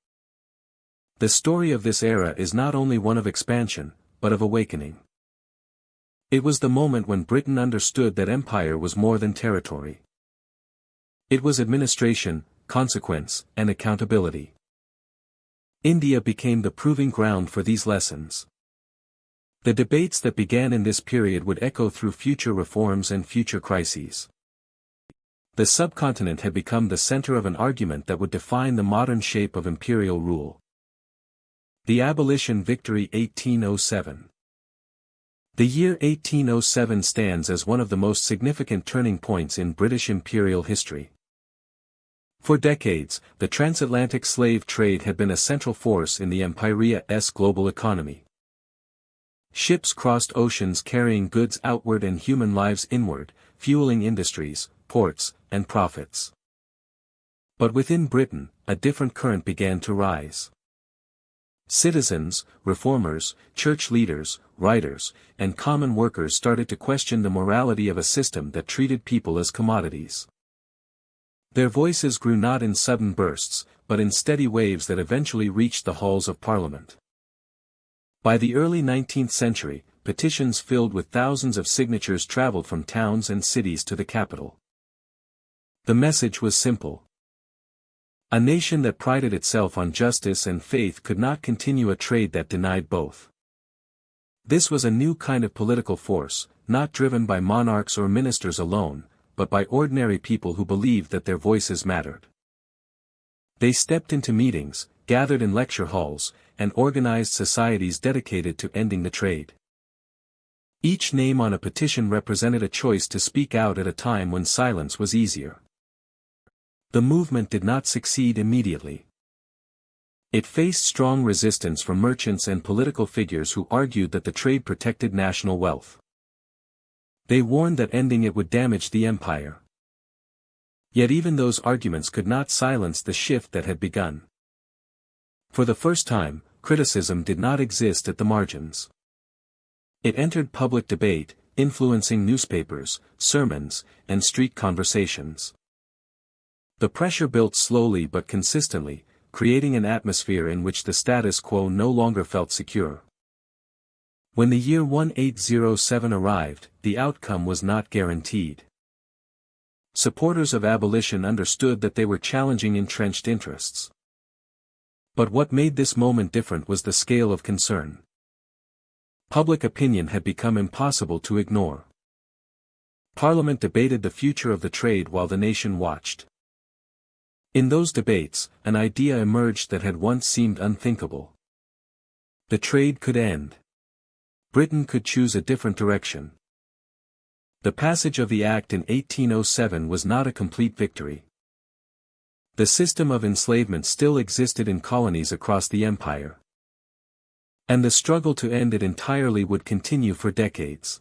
The story of this era is not only one of expansion, but of awakening. It was the moment when Britain understood that empire was more than territory. It was administration, consequence, and accountability. India became the proving ground for these lessons. The debates that began in this period would echo through future reforms and future crises. The subcontinent had become the center of an argument that would define the modern shape of imperial rule. The Abolition Victory 1807. The year 1807 stands as one of the most significant turning points in British imperial history. For decades, the transatlantic slave trade had been a central force in the empire's global economy. Ships crossed oceans carrying goods outward and human lives inward, fueling industries, ports, and profits. But within Britain, a different current began to rise. Citizens, reformers, church leaders, writers, and common workers started to question the morality of a system that treated people as commodities. Their voices grew not in sudden bursts, but in steady waves that eventually reached the halls of Parliament. By the early 19th century, petitions filled with thousands of signatures traveled from towns and cities to the capital. The message was simple. A nation that prided itself on justice and faith could not continue a trade that denied both. This was a new kind of political force, not driven by monarchs or ministers alone, but by ordinary people who believed that their voices mattered. They stepped into meetings, gathered in lecture halls, and organized societies dedicated to ending the trade. Each name on a petition represented a choice to speak out at a time when silence was easier. The movement did not succeed immediately. It faced strong resistance from merchants and political figures who argued that the trade protected national wealth. They warned that ending it would damage the empire. Yet even those arguments could not silence the shift that had begun. For the first time, criticism did not exist at the margins. It entered public debate, influencing newspapers, sermons, and street conversations. The pressure built slowly but consistently, creating an atmosphere in which the status quo no longer felt secure. When the year 1807 arrived, the outcome was not guaranteed. Supporters of abolition understood that they were challenging entrenched interests. But what made this moment different was the scale of concern. Public opinion had become impossible to ignore. Parliament debated the future of the trade while the nation watched. In those debates, an idea emerged that had once seemed unthinkable. The trade could end. Britain could choose a different direction. The passage of the Act in 1807 was not a complete victory. The system of enslavement still existed in colonies across the empire. And the struggle to end it entirely would continue for decades.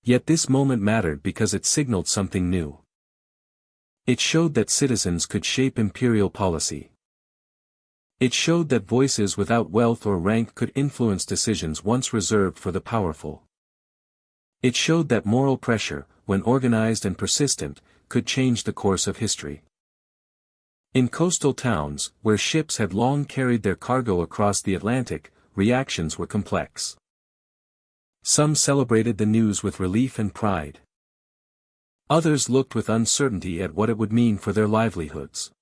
Yet this moment mattered because it signaled something new. It showed that citizens could shape imperial policy. It showed that voices without wealth or rank could influence decisions once reserved for the powerful. It showed that moral pressure, when organized and persistent, could change the course of history. In coastal towns, where ships had long carried their cargo across the Atlantic, reactions were complex. Some celebrated the news with relief and pride. Others looked with uncertainty at what it would mean for their livelihoods.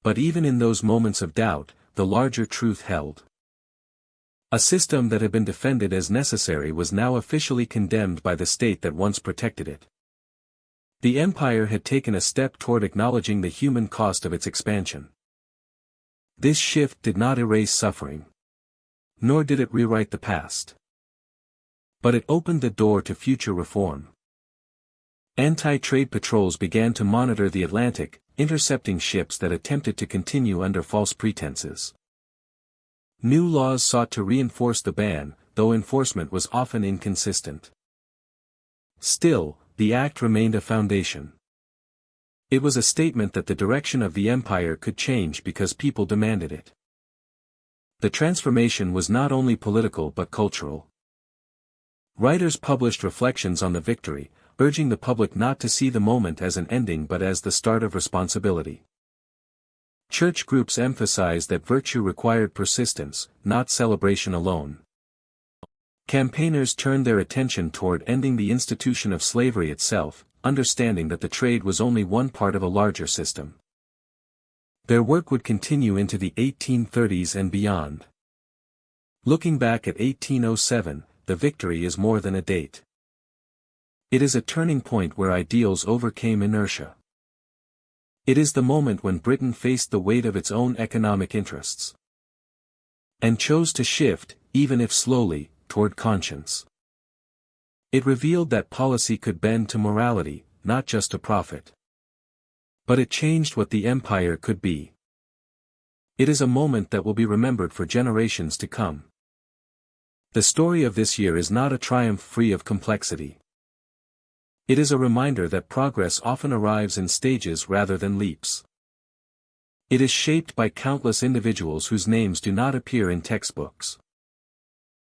But even in those moments of doubt, the larger truth held. A system that had been defended as necessary was now officially condemned by the state that once protected it. The empire had taken a step toward acknowledging the human cost of its expansion. This shift did not erase suffering. Nor did it rewrite the past. But it opened the door to future reform. Anti-trade patrols began to monitor the Atlantic, intercepting ships that attempted to continue under false pretenses. New laws sought to reinforce the ban, though enforcement was often inconsistent. Still, the act remained a foundation. It was a statement that the direction of the empire could change because people demanded it. The transformation was not only political but cultural. Writers published reflections on the victory, urging the public not to see the moment as an ending but as the start of responsibility. Church groups emphasized that virtue required persistence, not celebration alone. Campaigners turned their attention toward ending the institution of slavery itself, understanding that the trade was only one part of a larger system. Their work would continue into the 1830s and beyond. Looking back at 1807, the victory is more than a date. It is a turning point where ideals overcame inertia. It is the moment when Britain faced the weight of its own economic interests. And chose to shift, even if slowly, toward conscience. It revealed that policy could bend to morality, not just to profit. But it changed what the empire could be. It is a moment that will be remembered for generations to come. The story of this year is not a triumph free of complexity. It is a reminder that progress often arrives in stages rather than leaps. It is shaped by countless individuals whose names do not appear in textbooks.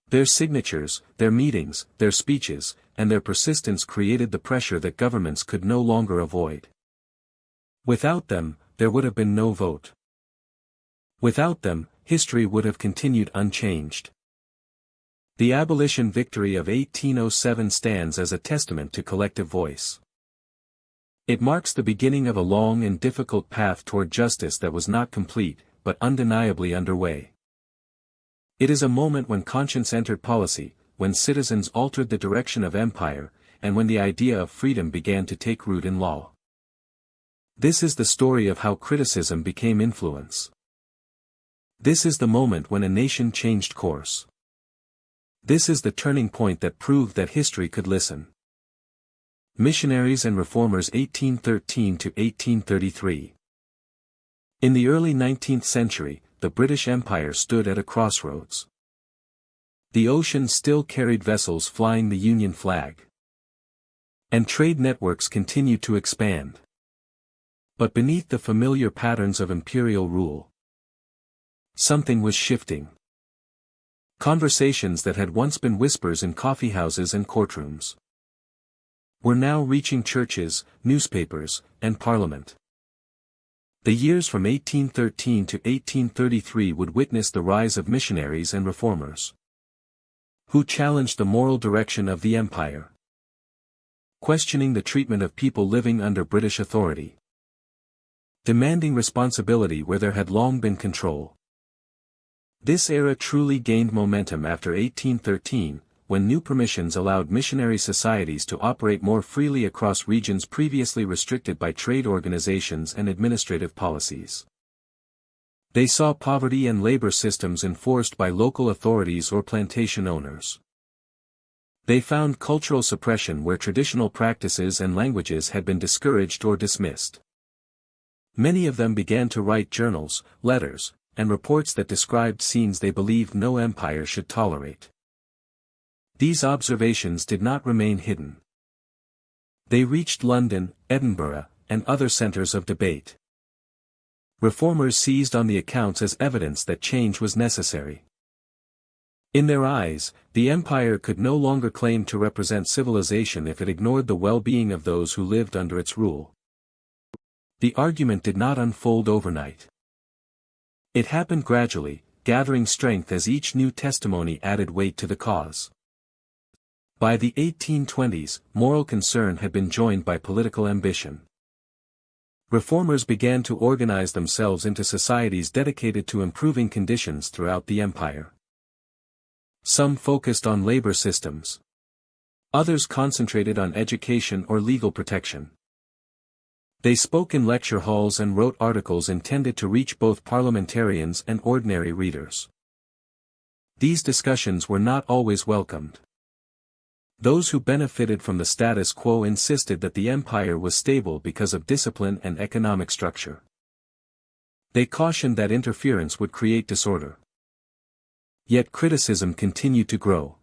Their signatures, their meetings, their speeches, and their persistence created the pressure that governments could no longer avoid. Without them, there would have been no vote. Without them, history would have continued unchanged. The abolition victory of 1807 stands as a testament to collective voice. It marks the beginning of a long and difficult path toward justice that was not complete, but undeniably underway. It is a moment when conscience entered policy, when citizens altered the direction of empire, and when the idea of freedom began to take root in law. This is the story of how criticism became influence. This is the moment when a nation changed course. This is the turning point that proved that history could listen. Missionaries and Reformers 1813 to 1833. In the early 19th century, the British Empire stood at a crossroads. The ocean still carried vessels flying the Union flag. And trade networks continued to expand. But beneath the familiar patterns of imperial rule, something was shifting. Conversations that had once been whispers in coffeehouses and courtrooms were now reaching churches, newspapers, and parliament. The years from 1813 to 1833 would witness the rise of missionaries and reformers who challenged the moral direction of the empire, questioning the treatment of people living under British authority, demanding responsibility where there had long been control. This era truly gained momentum after 1813, when new permissions allowed missionary societies to operate more freely across regions previously restricted by trade organizations and administrative policies. They saw poverty and labor systems enforced by local authorities or plantation owners. They found cultural suppression where traditional practices and languages had been discouraged or dismissed. Many of them began to write journals, letters, and reports that described scenes they believed no empire should tolerate. These observations did not remain hidden. They reached London, Edinburgh, and other centers of debate. Reformers seized on the accounts as evidence that change was necessary. In their eyes, the empire could no longer claim to represent civilization if it ignored the well-being of those who lived under its rule. The argument did not unfold overnight. It happened gradually, gathering strength as each new testimony added weight to the cause. By the 1820s, moral concern had been joined by political ambition. Reformers began to organize themselves into societies dedicated to improving conditions throughout the empire. Some focused on labor systems. Others concentrated on education or legal protection. They spoke in lecture halls and wrote articles intended to reach both parliamentarians and ordinary readers. These discussions were not always welcomed. Those who benefited from the status quo insisted that the empire was stable because of discipline and economic structure. They cautioned that interference would create disorder. Yet criticism continued to grow.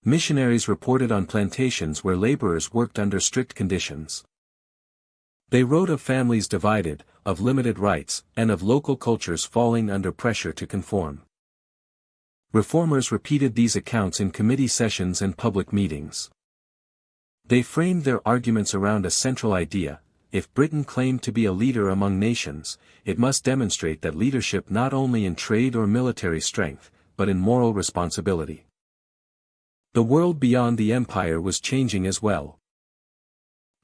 Missionaries reported on plantations where laborers worked under strict conditions. They wrote of families divided, of limited rights, and of local cultures falling under pressure to conform. Reformers repeated these accounts in committee sessions and public meetings. They framed their arguments around a central idea: if Britain claimed to be a leader among nations, it must demonstrate that leadership not only in trade or military strength, but in moral responsibility. The world beyond the empire was changing as well.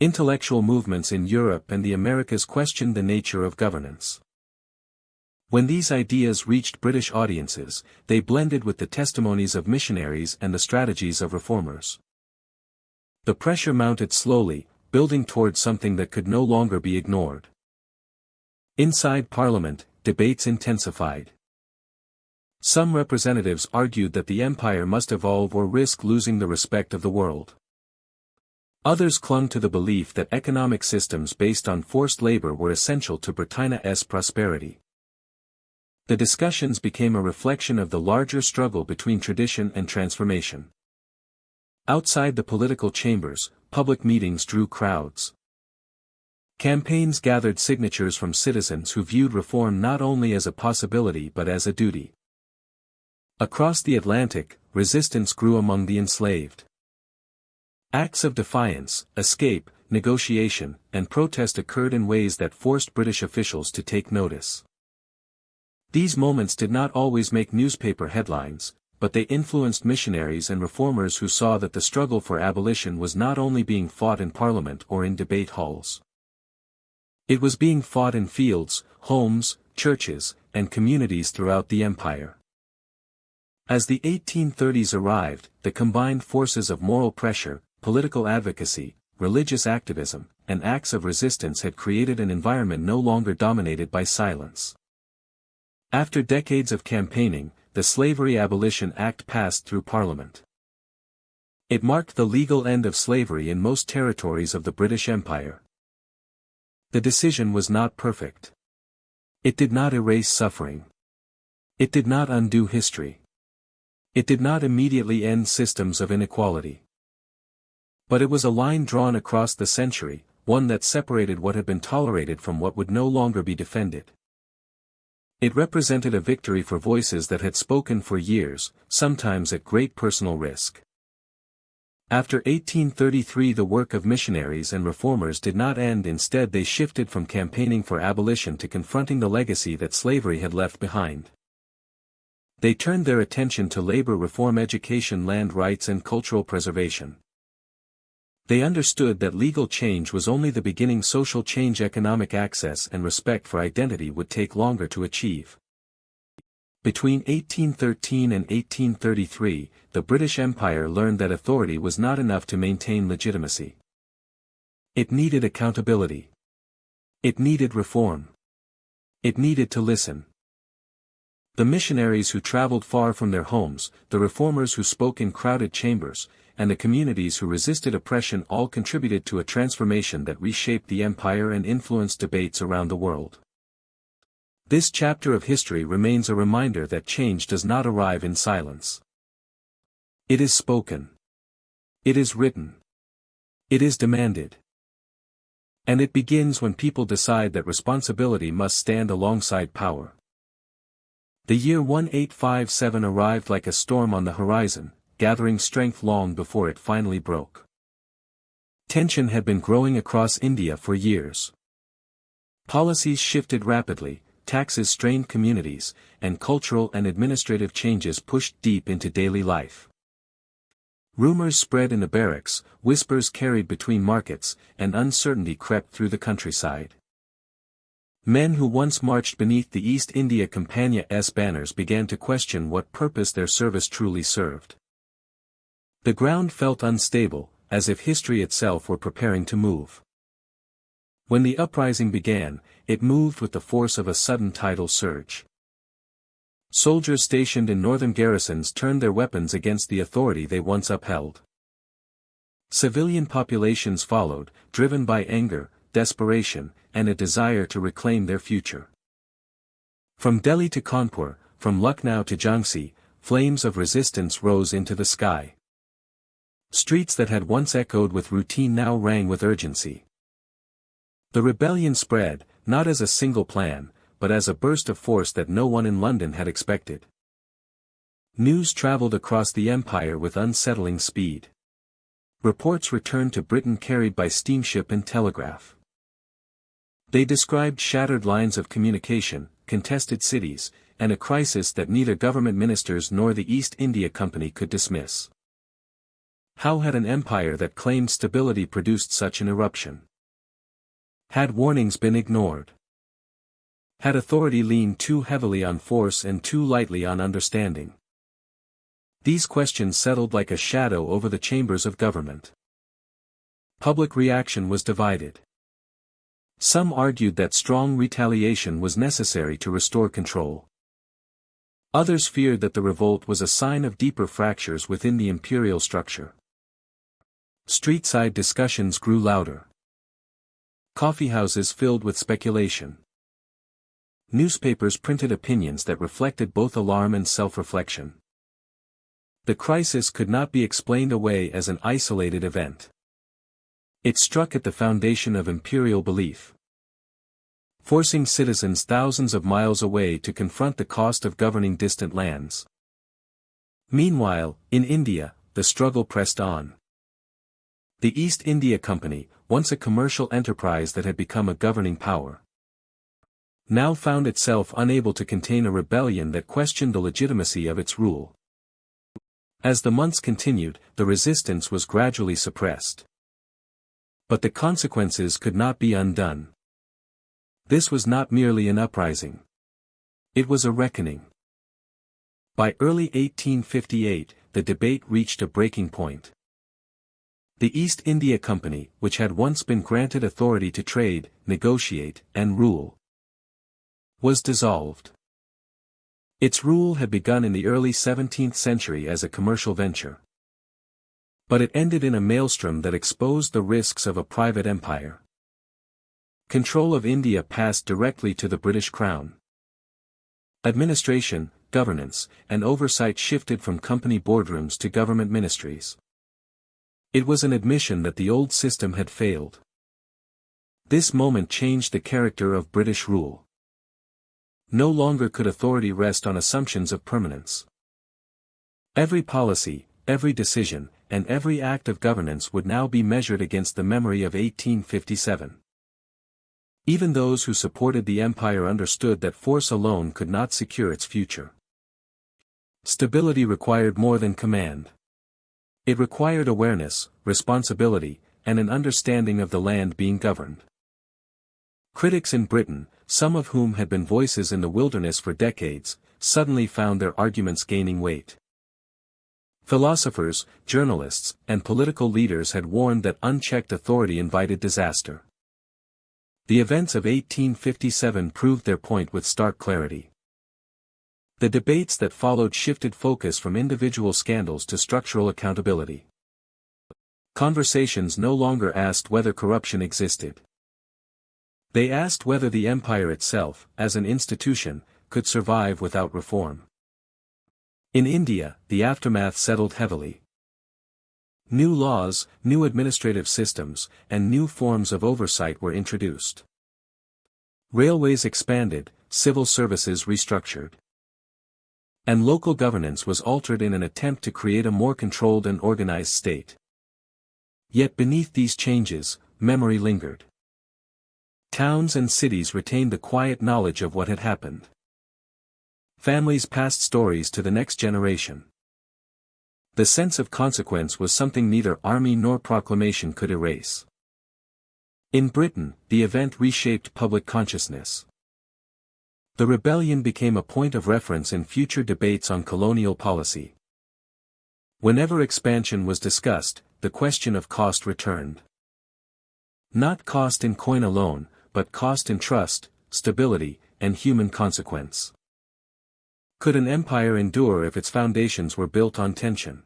Intellectual movements in Europe and the Americas questioned the nature of governance. When these ideas reached British audiences, they blended with the testimonies of missionaries and the strategies of reformers. The pressure mounted slowly, building towards something that could no longer be ignored. Inside Parliament, debates intensified. Some representatives argued that the empire must evolve or risk losing the respect of the world. Others clung to the belief that economic systems based on forced labor were essential to Britannia's prosperity. The discussions became a reflection of the larger struggle between tradition and transformation. Outside the political chambers, public meetings drew crowds. Campaigns gathered signatures from citizens who viewed reform not only as a possibility but as a duty. Across the Atlantic, resistance grew among the enslaved. Acts of defiance, escape, negotiation, and protest occurred in ways that forced British officials to take notice. These moments did not always make newspaper headlines, but they influenced missionaries and reformers who saw that the struggle for abolition was not only being fought in Parliament or in debate halls. It was being fought in fields, homes, churches, and communities throughout the empire. As the 1830s arrived, the combined forces of moral pressure, political advocacy, religious activism, and acts of resistance had created an environment no longer dominated by silence. After decades of campaigning, the Slavery Abolition Act passed through Parliament. It marked the legal end of slavery in most territories of the British Empire. The decision was not perfect. It did not erase suffering. It did not undo history. It did not immediately end systems of inequality. But it was a line drawn across the century, one that separated what had been tolerated from what would no longer be defended. It represented a victory for voices that had spoken for years, sometimes at great personal risk. After 1833, the work of missionaries and reformers did not end. Instead, they shifted from campaigning for abolition to confronting the legacy that slavery had left behind. They turned their attention to labor reform, education, land rights, and cultural preservation. They understood that legal change was only the beginning. Social change, economic access, and respect for identity would take longer to achieve. Between 1813 and 1833, the British Empire learned that authority was not enough to maintain legitimacy. It needed accountability. It needed reform. It needed to listen. The missionaries who traveled far from their homes, the reformers who spoke in crowded chambers, and the communities who resisted oppression all contributed to a transformation that reshaped the empire and influenced debates around the world. This chapter of history remains a reminder that change does not arrive in silence. It is spoken. It is written. It is demanded. And it begins when people decide that responsibility must stand alongside power. The year 1857 arrived like a storm on the horizon, gathering strength long before it finally broke. Tension had been growing across India for years. Policies shifted rapidly, taxes strained communities, and cultural and administrative changes pushed deep into daily life. Rumors spread in the barracks, whispers carried between markets, and uncertainty crept through the countryside. Men who once marched beneath the East India Company's banners began to question what purpose their service truly served. The ground felt unstable, as if history itself were preparing to move. When the uprising began, it moved with the force of a sudden tidal surge. Soldiers stationed in northern garrisons turned their weapons against the authority they once upheld. Civilian populations followed, driven by anger, desperation, and a desire to reclaim their future. From Delhi to Kanpur, from Lucknow to Jhansi, flames of resistance rose into the sky. Streets that had once echoed with routine now rang with urgency. The rebellion spread, not as a single plan, but as a burst of force that no one in London had expected. News traveled across the empire with unsettling speed. Reports returned to Britain carried by steamship and telegraph. They described shattered lines of communication, contested cities, and a crisis that neither government ministers nor the East India Company could dismiss. How had an empire that claimed stability produced such an eruption? Had warnings been ignored? Had authority leaned too heavily on force and too lightly on understanding? These questions settled like a shadow over the chambers of government. Public reaction was divided. Some argued that strong retaliation was necessary to restore control. Others feared that the revolt was a sign of deeper fractures within the imperial structure. Street-side discussions grew louder. Coffeehouses filled with speculation. Newspapers printed opinions that reflected both alarm and self-reflection. The crisis could not be explained away as an isolated event. It struck at the foundation of imperial belief, forcing citizens thousands of miles away to confront the cost of governing distant lands. Meanwhile, in India, the struggle pressed on. The East India Company, once a commercial enterprise that had become a governing power, now found itself unable to contain a rebellion that questioned the legitimacy of its rule. As the months continued, the resistance was gradually suppressed. But the consequences could not be undone. This was not merely an uprising. It was a reckoning. By early 1858, the debate reached a breaking point. The East India Company, which had once been granted authority to trade, negotiate, and rule, was dissolved. Its rule had begun in the early 17th century as a commercial venture. But it ended in a maelstrom that exposed the risks of a private empire. Control of India passed directly to the British Crown. Administration, governance, and oversight shifted from company boardrooms to government ministries. It was an admission that the old system had failed. This moment changed the character of British rule. No longer could authority rest on assumptions of permanence. Every policy, every decision, and every act of governance would now be measured against the memory of 1857. Even those who supported the empire understood that force alone could not secure its future. Stability required more than command. It required awareness, responsibility, and an understanding of the land being governed. Critics in Britain, some of whom had been voices in the wilderness for decades, suddenly found their arguments gaining weight. Philosophers, journalists, and political leaders had warned that unchecked authority invited disaster. The events of 1857 proved their point with stark clarity. The debates that followed shifted focus from individual scandals to structural accountability. Conversations no longer asked whether corruption existed. They asked whether the empire itself, as an institution, could survive without reform. In India, the aftermath settled heavily. New laws, new administrative systems, and new forms of oversight were introduced. Railways expanded, civil services restructured. And local governance was altered in an attempt to create a more controlled and organized state. Yet beneath these changes, memory lingered. Towns and cities retained the quiet knowledge of what had happened. Families passed stories to the next generation. The sense of consequence was something neither army nor proclamation could erase. In Britain, the event reshaped public consciousness. The rebellion became a point of reference in future debates on colonial policy. Whenever expansion was discussed, the question of cost returned. Not cost in coin alone, but cost in trust, stability, and human consequence. Could an empire endure if its foundations were built on tension?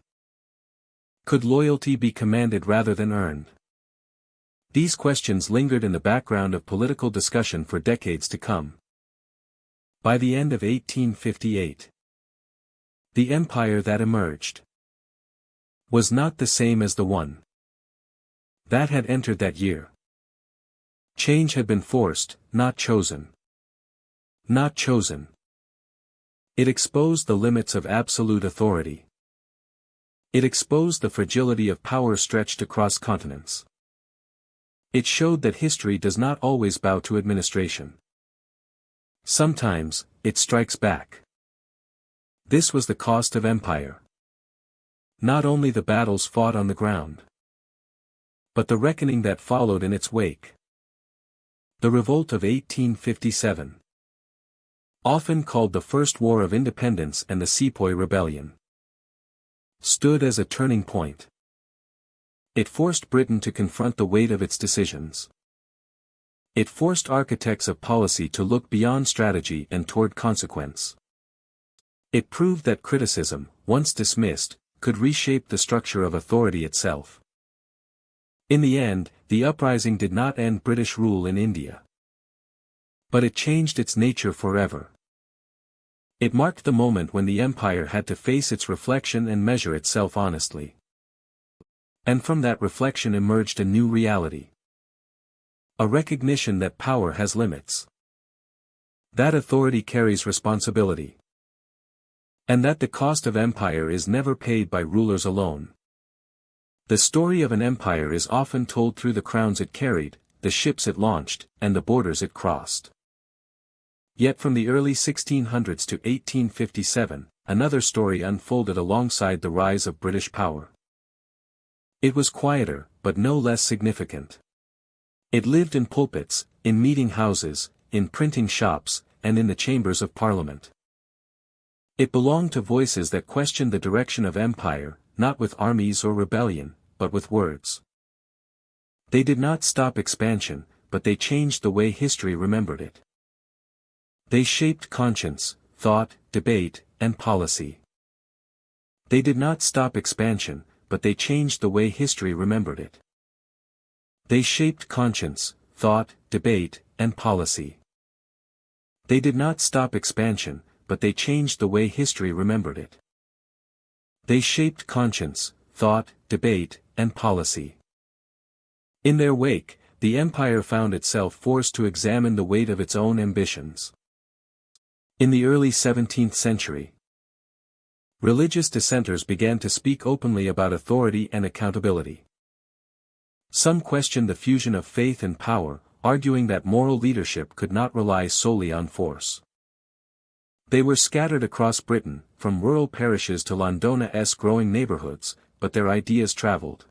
Could loyalty be commanded rather than earned? These questions lingered in the background of political discussion for decades to come. By the end of 1858, the empire that emerged was not the same as the one that had entered that year. Change had been forced, not chosen. Not chosen. It exposed the limits of absolute authority. It exposed the fragility of power stretched across continents. It showed that history does not always bow to administration. Sometimes, it strikes back. This was the cost of empire. Not only the battles fought on the ground, but the reckoning that followed in its wake. The Revolt of 1857. Often called the First War of Independence and the Sepoy Rebellion, stood as a turning point. It forced Britain to confront the weight of its decisions. It forced architects of policy to look beyond strategy and toward consequence. It proved that criticism, once dismissed, could reshape the structure of authority itself. In the end, the uprising did not end British rule in India. But it changed its nature forever. It marked the moment when the empire had to face its reflection and measure itself honestly. And from that reflection emerged a new reality. A recognition that power has limits. That authority carries responsibility. And that the cost of empire is never paid by rulers alone. The story of an empire is often told through the crowns it carried, the ships it launched, and the borders it crossed. Yet from the early 1600s to 1857, another story unfolded alongside the rise of British power. It was quieter, but no less significant. It lived in pulpits, in meeting houses, in printing shops, and in the chambers of Parliament. It belonged to voices that questioned the direction of empire, not with armies or rebellion, but with words. They did not stop expansion, but they changed the way history remembered it. They shaped conscience, thought, debate, and policy. They did not stop expansion, but they changed the way history remembered it. They shaped conscience, thought, debate, and policy. They did not stop expansion, but they changed the way history remembered it. They shaped conscience, thought, debate, and policy. In their wake, the empire found itself forced to examine the weight of its own ambitions. In the early 17th century, religious dissenters began to speak openly about authority and accountability. Some questioned the fusion of faith and power, arguing that moral leadership could not rely solely on force. They were scattered across Britain, from rural parishes to Londona's growing neighborhoods, but their ideas traveled.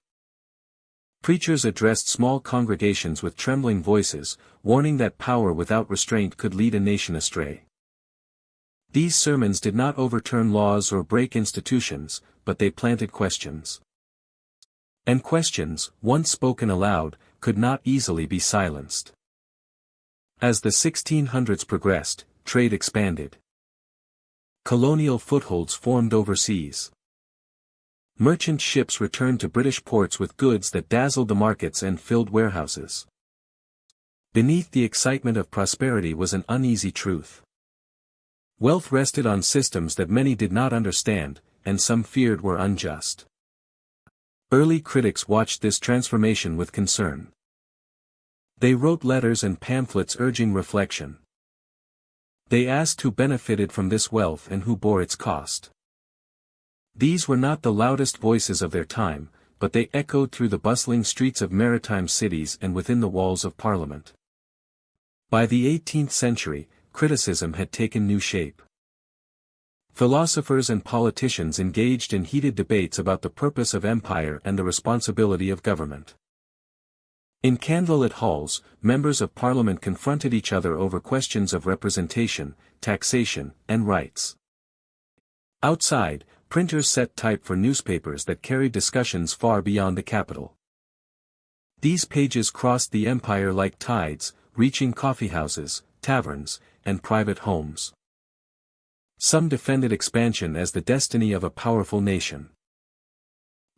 Preachers addressed small congregations with trembling voices, warning that power without restraint could lead a nation astray. These sermons did not overturn laws or break institutions, but they planted questions. And questions, once spoken aloud, could not easily be silenced. As the 1600s progressed, trade expanded. Colonial footholds formed overseas. Merchant ships returned to British ports with goods that dazzled the markets and filled warehouses. Beneath the excitement of prosperity was an uneasy truth. Wealth rested on systems that many did not understand, and some feared were unjust. Early critics watched this transformation with concern. They wrote letters and pamphlets urging reflection. They asked who benefited from this wealth and who bore its cost. These were not the loudest voices of their time, but they echoed through the bustling streets of maritime cities and within the walls of Parliament. By the 18th century, criticism had taken new shape. Philosophers and politicians engaged in heated debates about the purpose of empire and the responsibility of government. In candlelit halls, members of Parliament confronted each other over questions of representation, taxation, and rights. Outside, printers set type for newspapers that carried discussions far beyond the capital. These pages crossed the empire like tides, reaching coffeehouses, taverns, and private homes. Some defended expansion as the destiny of a powerful nation.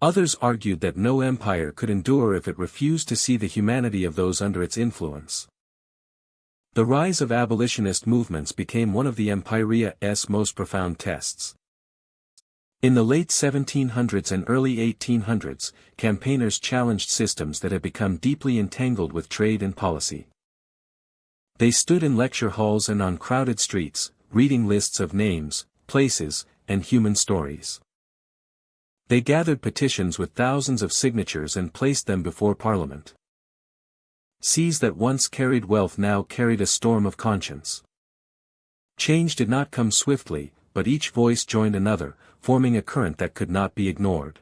Others argued that no empire could endure if it refused to see the humanity of those under its influence. The rise of abolitionist movements became one of the empire's most profound tests. In the late 1700s and early 1800s, campaigners challenged systems that had become deeply entangled with trade and policy. They stood in lecture halls and on crowded streets, reading lists of names, places, and human stories. They gathered petitions with thousands of signatures and placed them before Parliament. Seas that once carried wealth now carried a storm of conscience. Change did not come swiftly, but each voice joined another, forming a current that could not be ignored.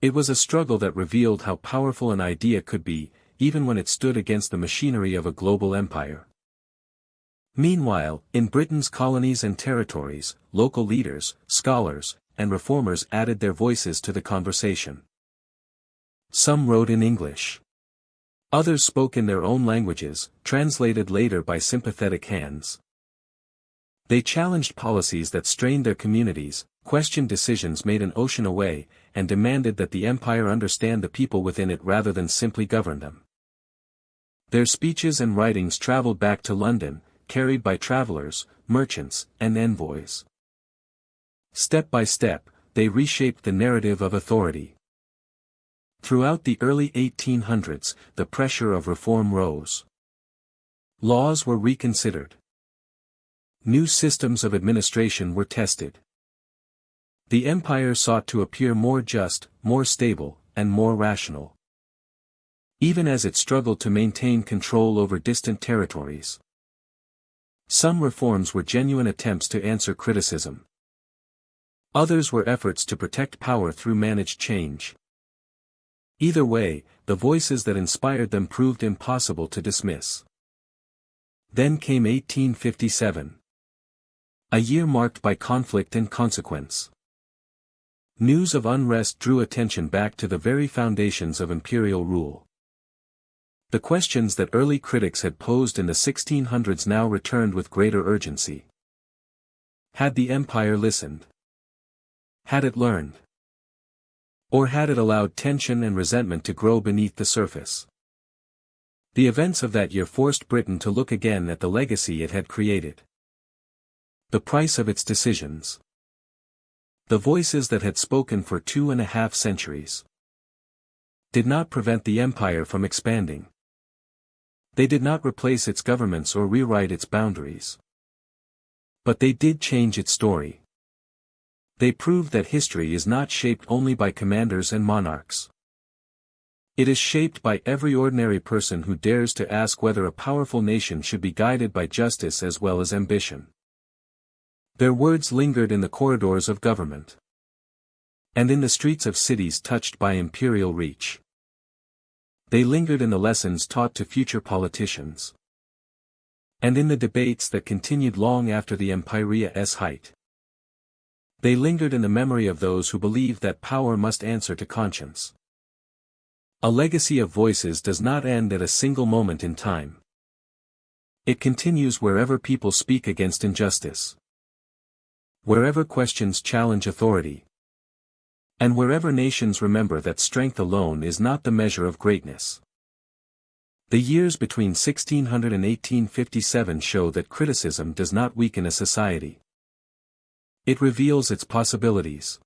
It was a struggle that revealed how powerful an idea could be, even when it stood against the machinery of a global empire. Meanwhile, in Britain's colonies and territories, local leaders, scholars, and reformers added their voices to the conversation. Some wrote in English. Others spoke in their own languages, translated later by sympathetic hands. They challenged policies that strained their communities, questioned decisions made an ocean away, and demanded that the empire understand the people within it rather than simply govern them. Their speeches and writings traveled back to London, carried by travelers, merchants, and envoys. Step by step, they reshaped the narrative of authority. Throughout the early 1800s, the pressure of reform rose. Laws were reconsidered. New systems of administration were tested. The empire sought to appear more just, more stable, and more rational. Even as it struggled to maintain control over distant territories. Some reforms were genuine attempts to answer criticism. Others were efforts to protect power through managed change. Either way, the voices that inspired them proved impossible to dismiss. Then came 1857. A year marked by conflict and consequence. News of unrest drew attention back to the very foundations of imperial rule. The questions that early critics had posed in the 1600s now returned with greater urgency. Had the empire listened? Had it learned? Or had it allowed tension and resentment to grow beneath the surface? The events of that year forced Britain to look again at the legacy it had created. The price of its decisions. The voices that had spoken for 2.5 centuries did not prevent the empire from expanding. They did not replace its governments or rewrite its boundaries. But they did change its story. They proved that history is not shaped only by commanders and monarchs. It is shaped by every ordinary person who dares to ask whether a powerful nation should be guided by justice as well as ambition. Their words lingered in the corridors of government, and in the streets of cities touched by imperial reach. They lingered in the lessons taught to future politicians, and in the debates that continued long after the empire's height. They lingered in the memory of those who believed that power must answer to conscience. A legacy of voices does not end at a single moment in time. It continues wherever people speak against injustice, wherever questions challenge authority, and wherever nations remember that strength alone is not the measure of greatness. The years between 1600 and 1857 show that criticism does not weaken a society. It reveals its possibilities.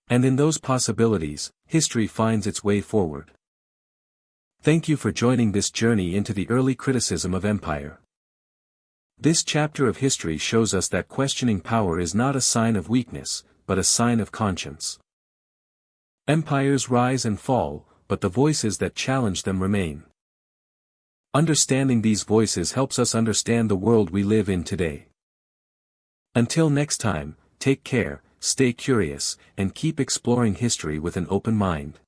And in those possibilities, history finds its way forward. Thank you for joining this journey into the early criticism of empire. This chapter of history shows us that questioning power is not a sign of weakness, but a sign of conscience. Empires rise and fall, but the voices that challenge them remain. Understanding these voices helps us understand the world we live in today. Until next time, take care, stay curious, and keep exploring history with an open mind.